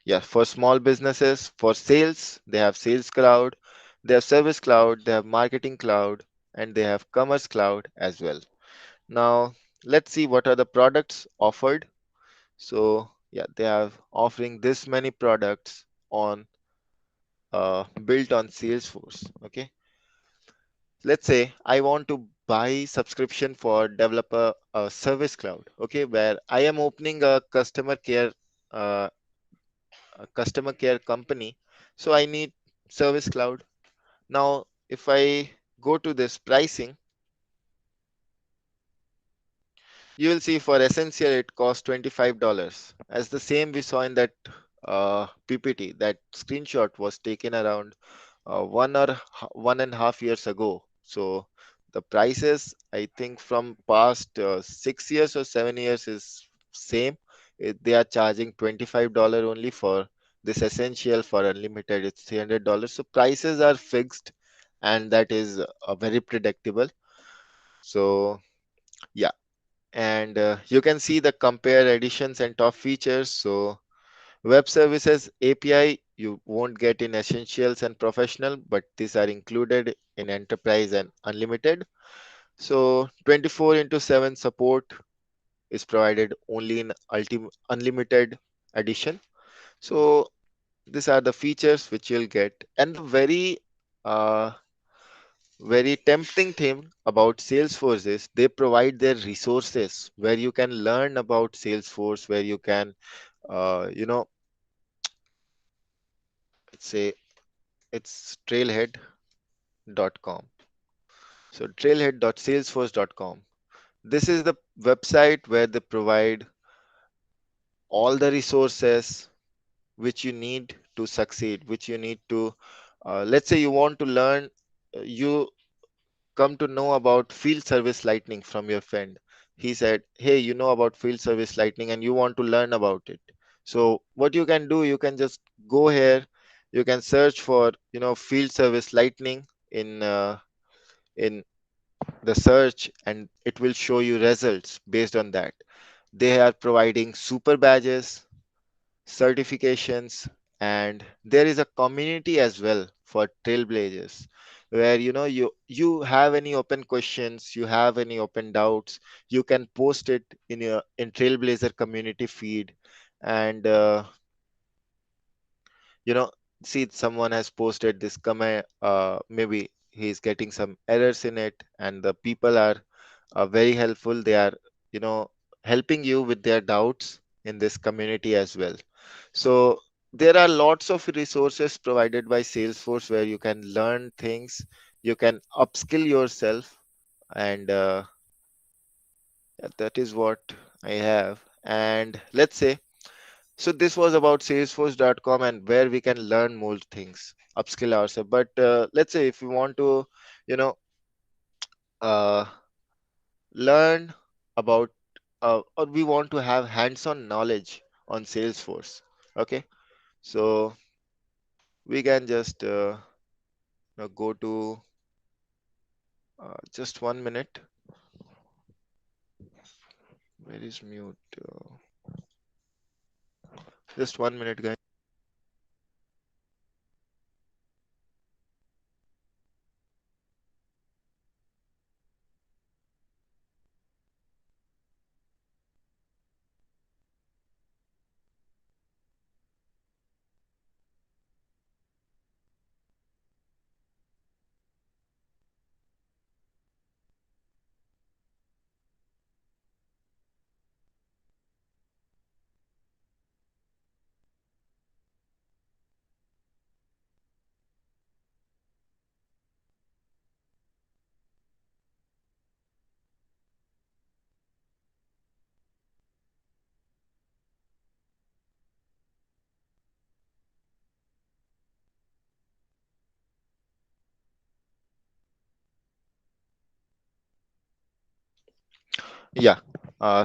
S1: yeah, for small businesses, for sales, they have Sales Cloud, they have Service Cloud, they have Marketing Cloud, and they have Commerce Cloud as well. Now, let's see what are the products offered. So yeah, they are offering this many products on built on Salesforce. Okay, let's say I want to buy subscription for developer service cloud. Okay, where I am opening uh, a customer care company, so I need service cloud. Now, if I go to this pricing, you will see for essential it costs $25. As the same we saw in that PPT, that screenshot was taken around 1.5 years ago. So the prices, I think from past 6 years or 7 years is same. They are charging $25 only for this essential. For unlimited, it's $300. So prices are fixed, and that is very predictable. So yeah. And you can see the compare editions and top features. So web services API you won't get in essentials and professional, but these are included in enterprise and unlimited. So 24 into 7 support is provided only in unlimited edition. So these are the features which you'll get. And the uh, very tempting thing about Salesforce is they provide their resources where you can learn about Salesforce, where you can, you know, say it's trailhead.com. So trailhead.salesforce.com. This is the website where they provide all the resources which you need to succeed, which you need to, let's say you want to learn, you come to know about field service lightning from your friend. He said, hey, you know about field service lightning and you want to learn about it. So what you can do, you can just go here, you can search for, field service lightning in the search, and it will show you results based on that. They are providing super badges, certifications, and there is a community as well for trailblazers where you have any open questions, you have any open doubts, you can post it in trailblazer community feed. And you know see, someone has posted this comment, maybe he's getting some errors in it, and the people are very helpful. They are you know helping you with their doubts in this community as well. So there are lots of resources provided by Salesforce where you can learn things, you can upskill yourself, and that is what I have. And let's say, so this was about Salesforce.com and where we can learn more things, upskill ourselves. But let's say if we want to, you know, uh, learn about, or we want to have hands-on knowledge on Salesforce. Okay, so we can just go to just 1 minute. Where is mute? Just 1 minute, guys. Yeah,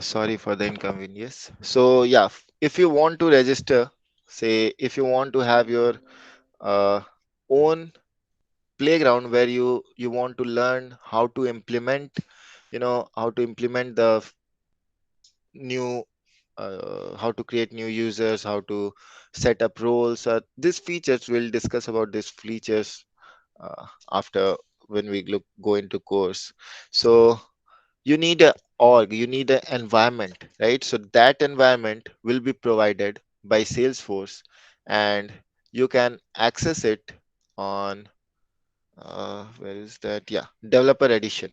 S1: sorry for the inconvenience. So yeah, if you want to register, say if you want to have your uh, own playground where you want to learn how to implement, how to implement the new how to create new users, how to set up roles. These features, we'll discuss about these features after when we go into course. So you need a org, you need an environment, right? So that environment will be provided by Salesforce, and you can access it on where is that? Yeah, developer edition.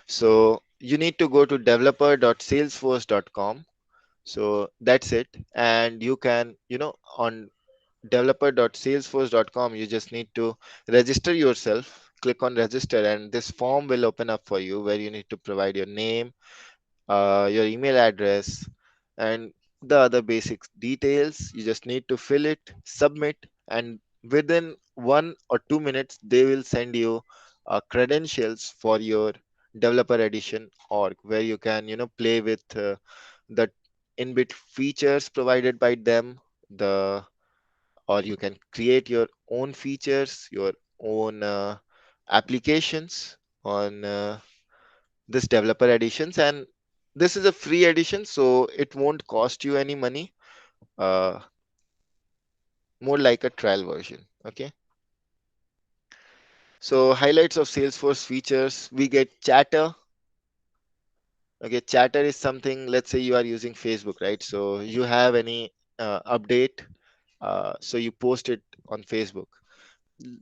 S1: So you need to go to developer.salesforce.com. So that's it. And you can, on developer.salesforce.com, you just need to register yourself. Click on register, and this form will open up for you where you need to provide your name, your email address, and the other basic details. You just need to fill it, submit, and within 1 or 2 minutes, they will send you credentials for your developer edition org, where you can, play with the inbuilt features provided by them, the or you can create your own features, your own applications on this developer editions. And this is a free edition, so it won't cost you any money. Uh, More like a trial version. Okay. So highlights of Salesforce features, we get chatter. Okay, chatter is something, let's say you are using Facebook, right? So you have any update, so you post it on Facebook.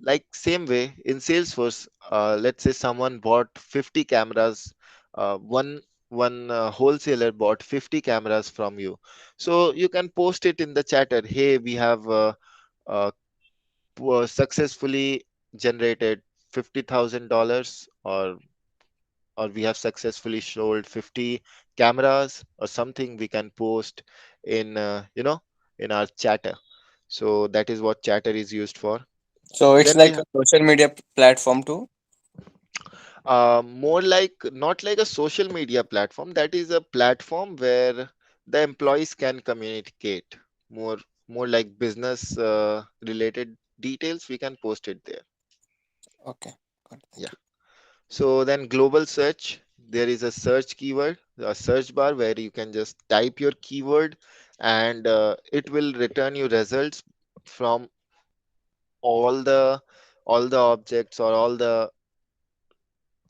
S1: Like same way in Salesforce, let's say someone bought 50 cameras, one wholesaler bought 50 cameras from you. So you can post it in the chatter. Hey, we have uh, successfully generated $50,000, or we have successfully sold 50 cameras or something. We can post in in our chatter. So that is what chatter is used for.
S2: So it's
S1: Then we
S2: like a
S1: have
S2: social media platform too.
S1: more like, not like a social media platform. That is a platform where the employees can communicate more, more like business related details. We can post it there.
S2: Okay, got it.
S1: Yeah.
S2: Thank you.
S1: So then global search, there is a search keyword, a search bar where you can just type your keyword, and it will return you results from all the all the objects or all the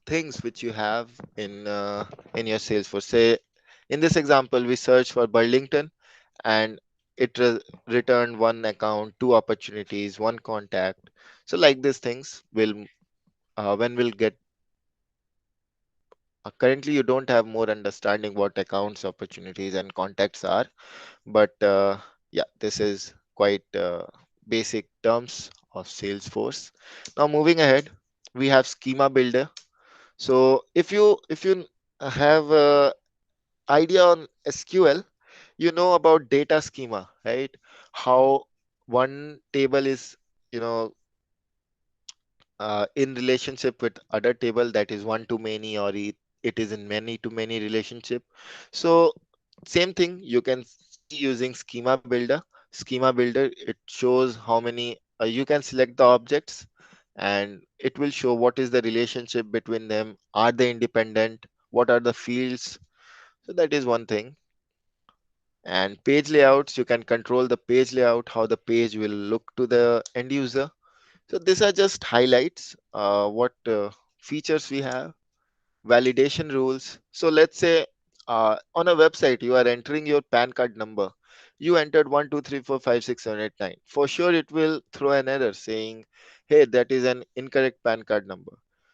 S1: things which you have in your Salesforce. Say in this example, we search for Burlington, and it returned one account, two opportunities, one contact. So like these things will when we'll get currently you don't have more understanding what accounts, opportunities, and contacts are, but yeah, this is quite basic terms of Salesforce. Now moving ahead, we have Schema Builder. So if you have idea on SQL, you know about data schema, right? How one table is, you know, in relationship with other table, that is one to many, or it is in many to many relationship. So same thing you can see using Schema Builder. Schema Builder, it shows how many you can select the objects, and it will show what is the relationship between them. Are they independent? What are the fields? So that is one thing. And page layouts, you can control the page layout, how the page will look to the end user. So these are just highlights, what features we have. Validation rules. So let's say on a website you are entering your PAN card number. You entered 123456789. For sure, it will throw an error saying, "Hey, that is an incorrect PAN card number."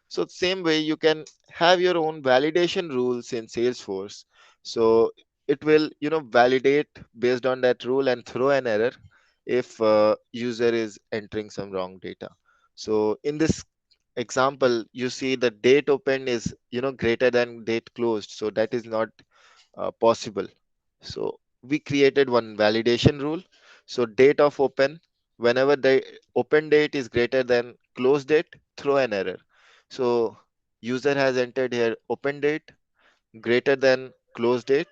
S1: So same way you can have your own validation rules in Salesforce. So it will validate based on that rule and throw an error if user is entering some wrong data. So in this example, you see the date opened is greater than date closed, so that is not possible. So we created one validation rule. So date of open, whenever the open date is greater than close date, throw an error. So user has entered here open date greater than close date,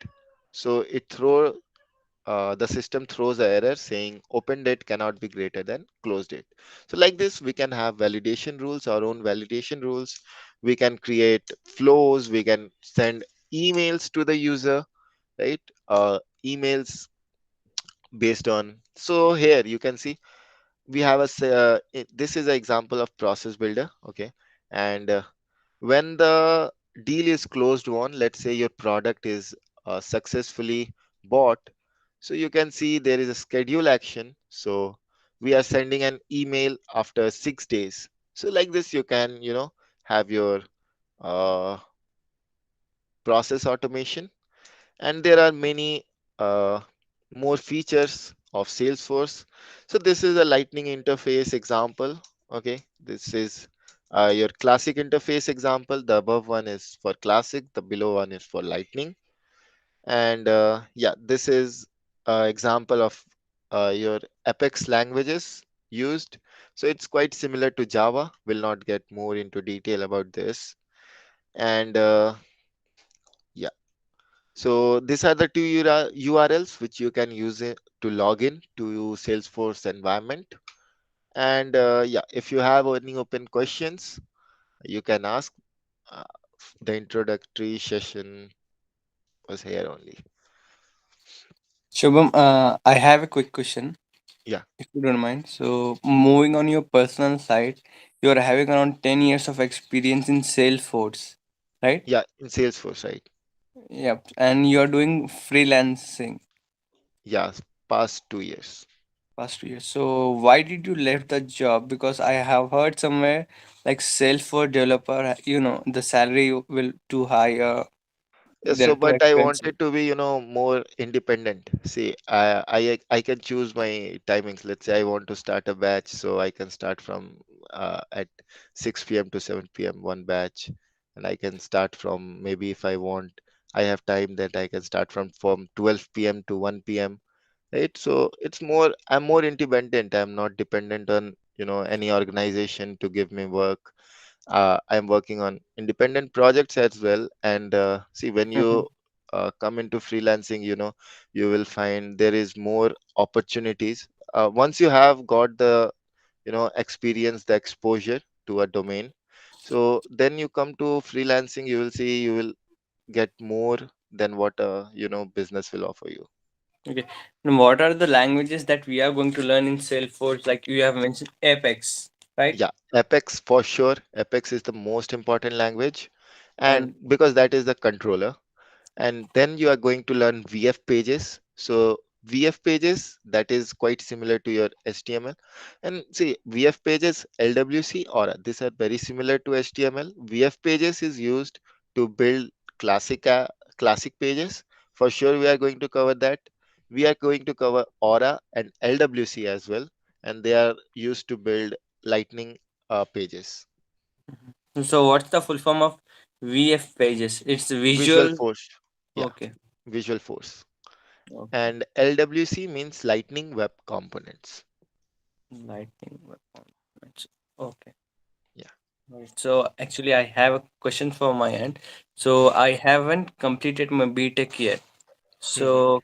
S1: so the system throws an error saying open date cannot be greater than close date. So like this, we can have validation rules, our own validation rules. We can create flows. We can send emails to the user, right? Emails based on. So here you can see we have this is an example of process builder. Okay, and when the deal is closed won, let's say your product is successfully bought, so you can see there is a schedule action. So we are sending an email after 6 days. So like this, you can have your uh, process automation. And there are many uh, more features of Salesforce. So this is a lightning interface example. Okay, this is your classic interface example. The above one is for classic, the below one is for lightning. And yeah, this is example of your Apex languages used. So it's quite similar to Java. We'll not get more into detail about this. And yeah, so these are the two URLs which you can use it to log in to Salesforce environment. And yeah, if you have any open questions, you can ask. uh, the introductory session purpose here only.
S2: Shubham, I have a quick question,
S1: Yeah,
S2: if you don't mind. So, moving on your personal side, you are having around 10 years of experience in Salesforce, right?
S1: yeah, in Salesforce, right?
S2: Yep. And you are doing freelancing
S1: Yeah, past 2 years.
S2: past 2 years. So, why did you left the job? Because I have heard somewhere like Salesforce developer, the salary will too high,
S1: Yeah,
S2: they're
S1: so
S2: too
S1: but I
S2: expensive.
S1: wanted to be, more independent. See, I can choose my timings. Let's say I want to start a batch, so I can start from at 6 p.m. to 7 p.m. one batch, and I can start from maybe if I want, I have time that I can start from 12 p.m. to 1 p.m. Right? So it's more, I'm more independent. I'm not dependent on, any organization to give me work. I'm working on independent projects as well. And see, when
S2: Mhm.
S1: you come into freelancing, you will find there is more opportunities. Once you have got the, experience, the exposure to a domain, so then you come to freelancing, you will see you will get more than what business will offer you.
S2: Okay. And what are the languages that we are going to learn in Salesforce? Like you have mentioned Apex, right?
S1: Yeah, Apex for sure. Apex is the most important language, and
S2: And
S1: because that is the controller. And then you are going to learn VF pages. So VF pages, that is quite similar to your HTML. And see, VF pages, LWC, Aura, these are very similar to HTML. VF pages is used to build classic pages. For sure, we are going to cover that. We are going to cover Aura and LWC as well, and they are used to build Lightning pages.
S2: so what's the full form of VF pages? It's
S1: Visual
S2: visual.
S1: Force, yeah,
S2: Okay.
S1: Visual Force.
S2: Okay.
S1: And LWC means Lightning Web Components.
S2: Lightning web components. Okay.
S1: Yeah.
S2: Right. So actually I have a question for my end. So I haven't completed my BTech yet.
S1: Mhm.
S2: So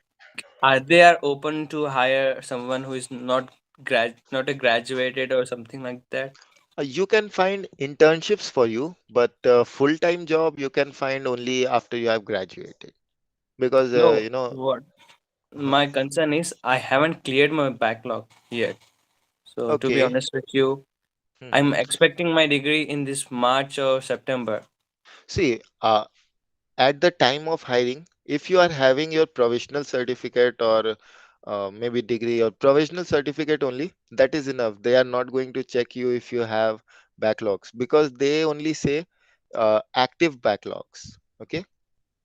S2: are they are open to hire someone who is not a graduated or something like that?
S1: You can find internships for you, but full-time job you can find only after you have graduated. Because,
S2: No. What
S1: uh,
S2: my concern is I haven't cleared my backlog yet. So to be
S1: okay.
S2: honest with you,
S1: Mhm.
S2: I'm expecting my degree in this March or September.
S1: See, at the time of hiring, if you are having your provisional certificate or maybe degree or provisional certificate only, that is enough. They are not going to check you if you have backlogs because they only say active backlogs. Okay,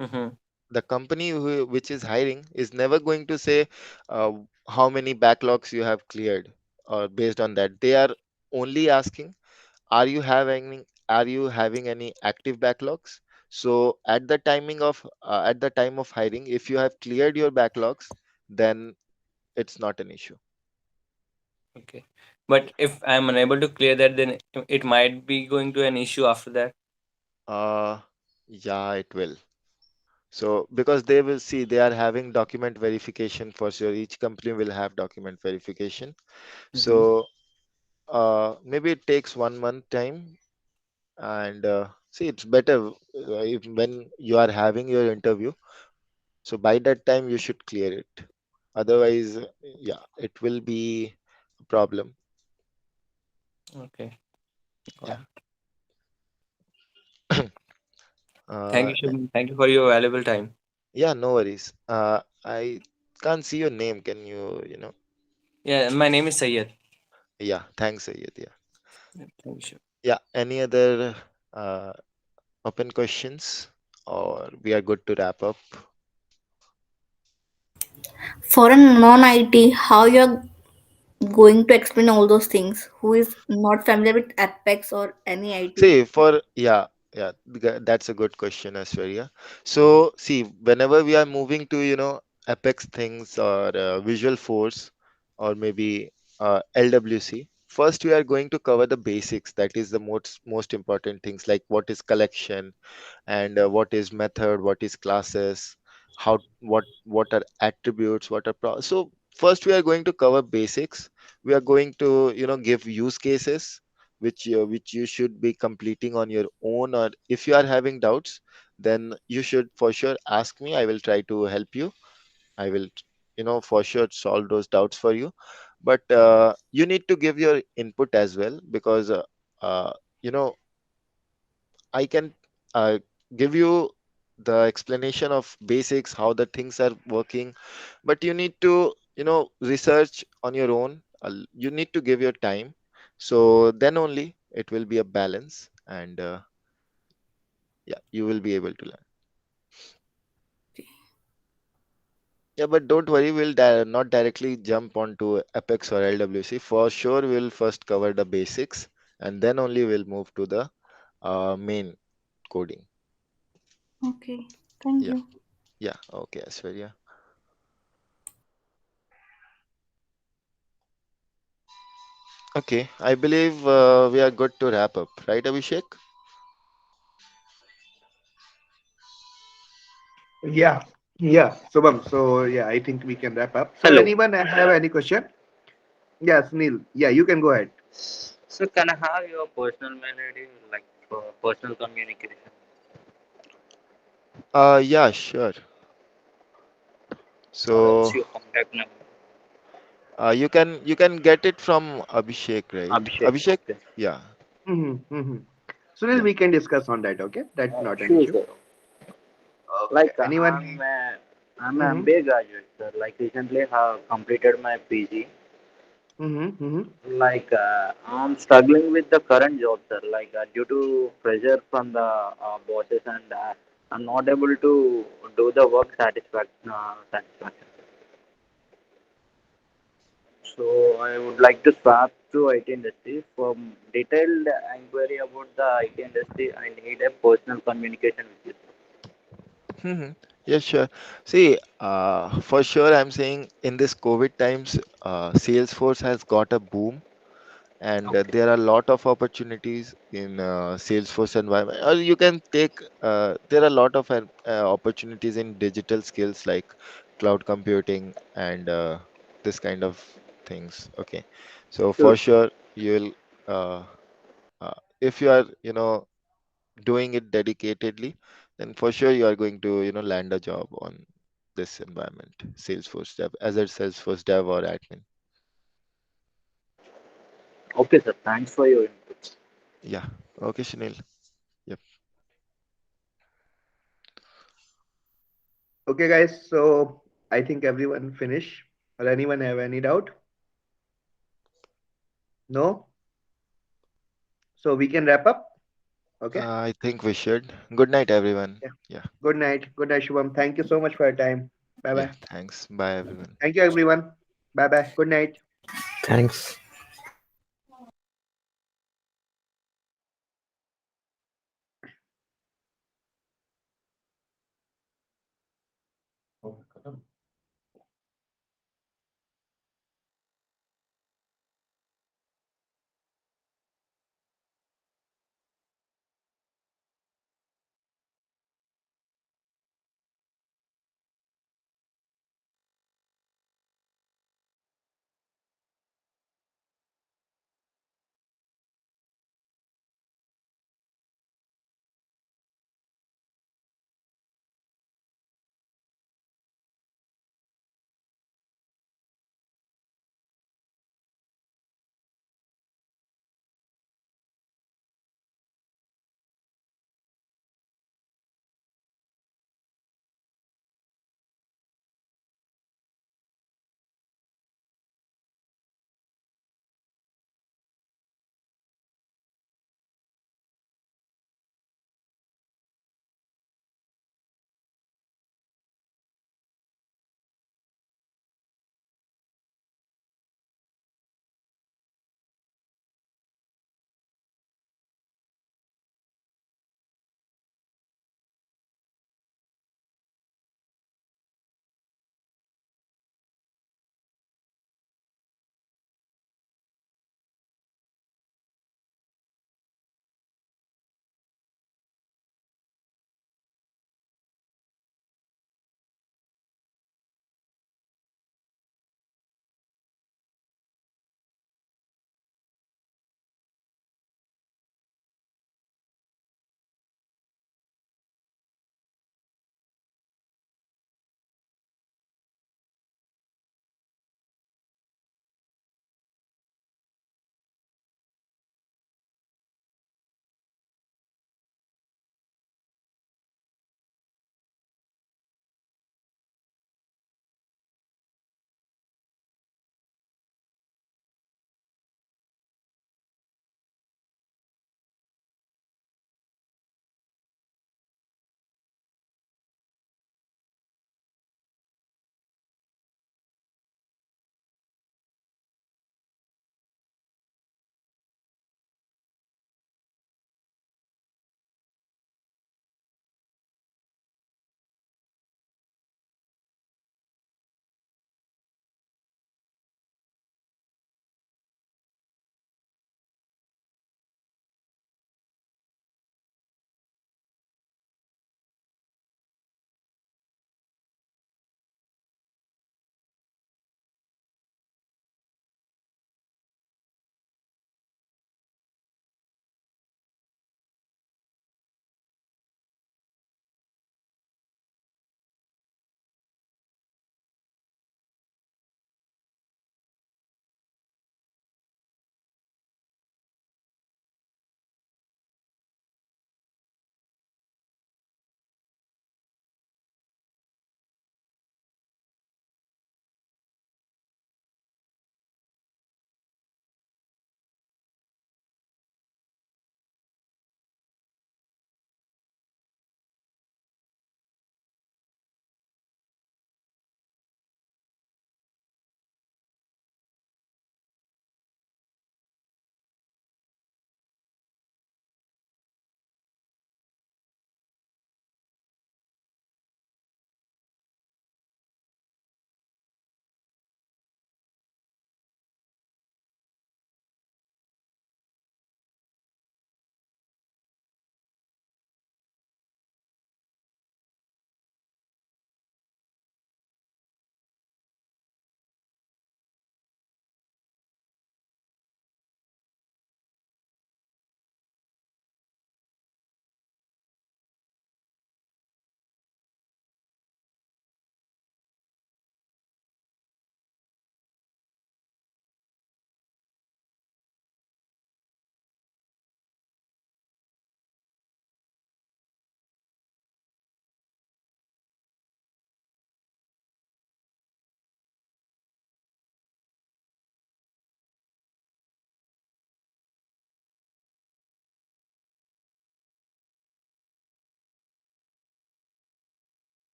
S2: Mm-hmm.
S1: the company which is hiring is never going to say uh, how many backlogs you have cleared or based on that. They are only asking, are you having any active backlogs? So at the time of hiring, if you have cleared your backlogs, then it's not an issue.
S2: Okay. But if I'm unable to clear that, then it might be going to an issue after that.
S1: uh yeah, it will. So because they will see they are having document verification for sure. Each company will have document verification.
S2: Mm-hmm.
S1: So maybe it takes 1 month time. And see, it's better if, when you are having your interview. So by that time, you should clear it. Otherwise, yeah, it will be a problem.
S2: Okay. Got
S1: Yeah.
S2: it. Thank
S1: Uh,
S2: you, Shubham. Thank you for your valuable time.
S1: yeah, no worries. I can't see your name. Can you,
S2: Yeah, my name is Sayed.
S1: yeah, thanks, Sayed. Yeah.
S2: Yeah, thank you.
S1: Yeah. Any other uh, open questions, or we are good to wrap up?
S4: For a non-IT, how you're going to explain all those things? Who is not familiar with Apex or any IT?
S1: See, for yeah, yeah, that's a good question, Ashwarya. So, see, whenever we are moving to, Apex things or Visual Force or maybe LWC, first we are going to cover the basics. That is the most important things like what is collection, and what is method, what is classes, what are attributes, so first we are going to cover basics. We are going to give use cases which you should be completing on your own, or if you are having doubts, then you should for sure ask me. I will try to help you. I will, for sure solve those doubts for you. But you need to give your input as well, because uh, you know I can give you the explanation of basics, how the things are working, but you need to, research on your own. You need to give your time. So then only it will be a balance, and yeah, you will be able to learn. Yeah, but don't worry, we'll not directly jump onto Apex or LWC. For sure, we'll first cover the basics, and then only we'll move to the main coding.
S4: Okay. Thank
S1: Yeah,
S4: you.
S1: yeah, okay, Aswarya. Okay, I believe we are good to wrap up, right, Abhishek?
S5: Yeah, yeah, Subham. So yeah, I think we can wrap up. So
S6: Hello.
S5: anyone have any question? Yes, Neil. Yeah, you can go ahead.
S6: So can I have your personal mail ID, like for personal communication?
S1: Yeah, sure.
S6: Or
S1: So
S6: else your contact number?
S1: you can get it from Abhishek, right?
S6: Abhishek.
S1: Abhishek?
S6: Okay.
S1: Yeah,
S5: Mm-hmm, mm-hmm. So Neil,
S1: yeah.
S5: we can discuss on that. Okay, that's not an
S6: Sure,
S5: issue.
S6: sir.
S5: Okay.
S6: Like
S5: Anyone?
S6: I'm an
S5: Mm-hmm,
S6: MBA graduate, sir. Like recently have completed my PG.
S5: mm-hmm, mm-hmm.
S6: Like I'm struggling with the current job, sir. Like due to pressure from the bosses, and I'm not able to do the work satisfaction. So I would like to swap to IT industry. For detailed inquiry about the IT industry, I need a personal communication with you.
S1: Hmm. Yeah, sure. See, for sure, I'm saying in this COVID times, Salesforce has got a boom, and
S6: Okay.
S1: there are a lot of opportunities in Salesforce environment. Or you can take, there are a lot of opportunities in digital skills like cloud computing and this kind of things. Okay, so
S6: Sure,
S1: for sure, you'll, uh, if you are, doing it dedicatedly, then for sure you are going to, land a job on this environment, Salesforce dev, as a Salesforce dev or admin.
S6: okay, sir. Thanks for your input.
S1: Yeah. Okay, Sunil. Yep.
S5: Okay, guys. So I think everyone finished. Or anyone have any doubt? No. So we can wrap up. Okay.
S1: I think we should. Good night, everyone.
S5: Yeah.
S1: Yeah.
S5: Good night. Good night, Shubham. Thank you so much for your time. Bye
S1: Yeah.
S5: bye.
S1: Thanks. Bye, everyone.
S5: Thank you, everyone. Bye bye. Good night.
S7: Thanks.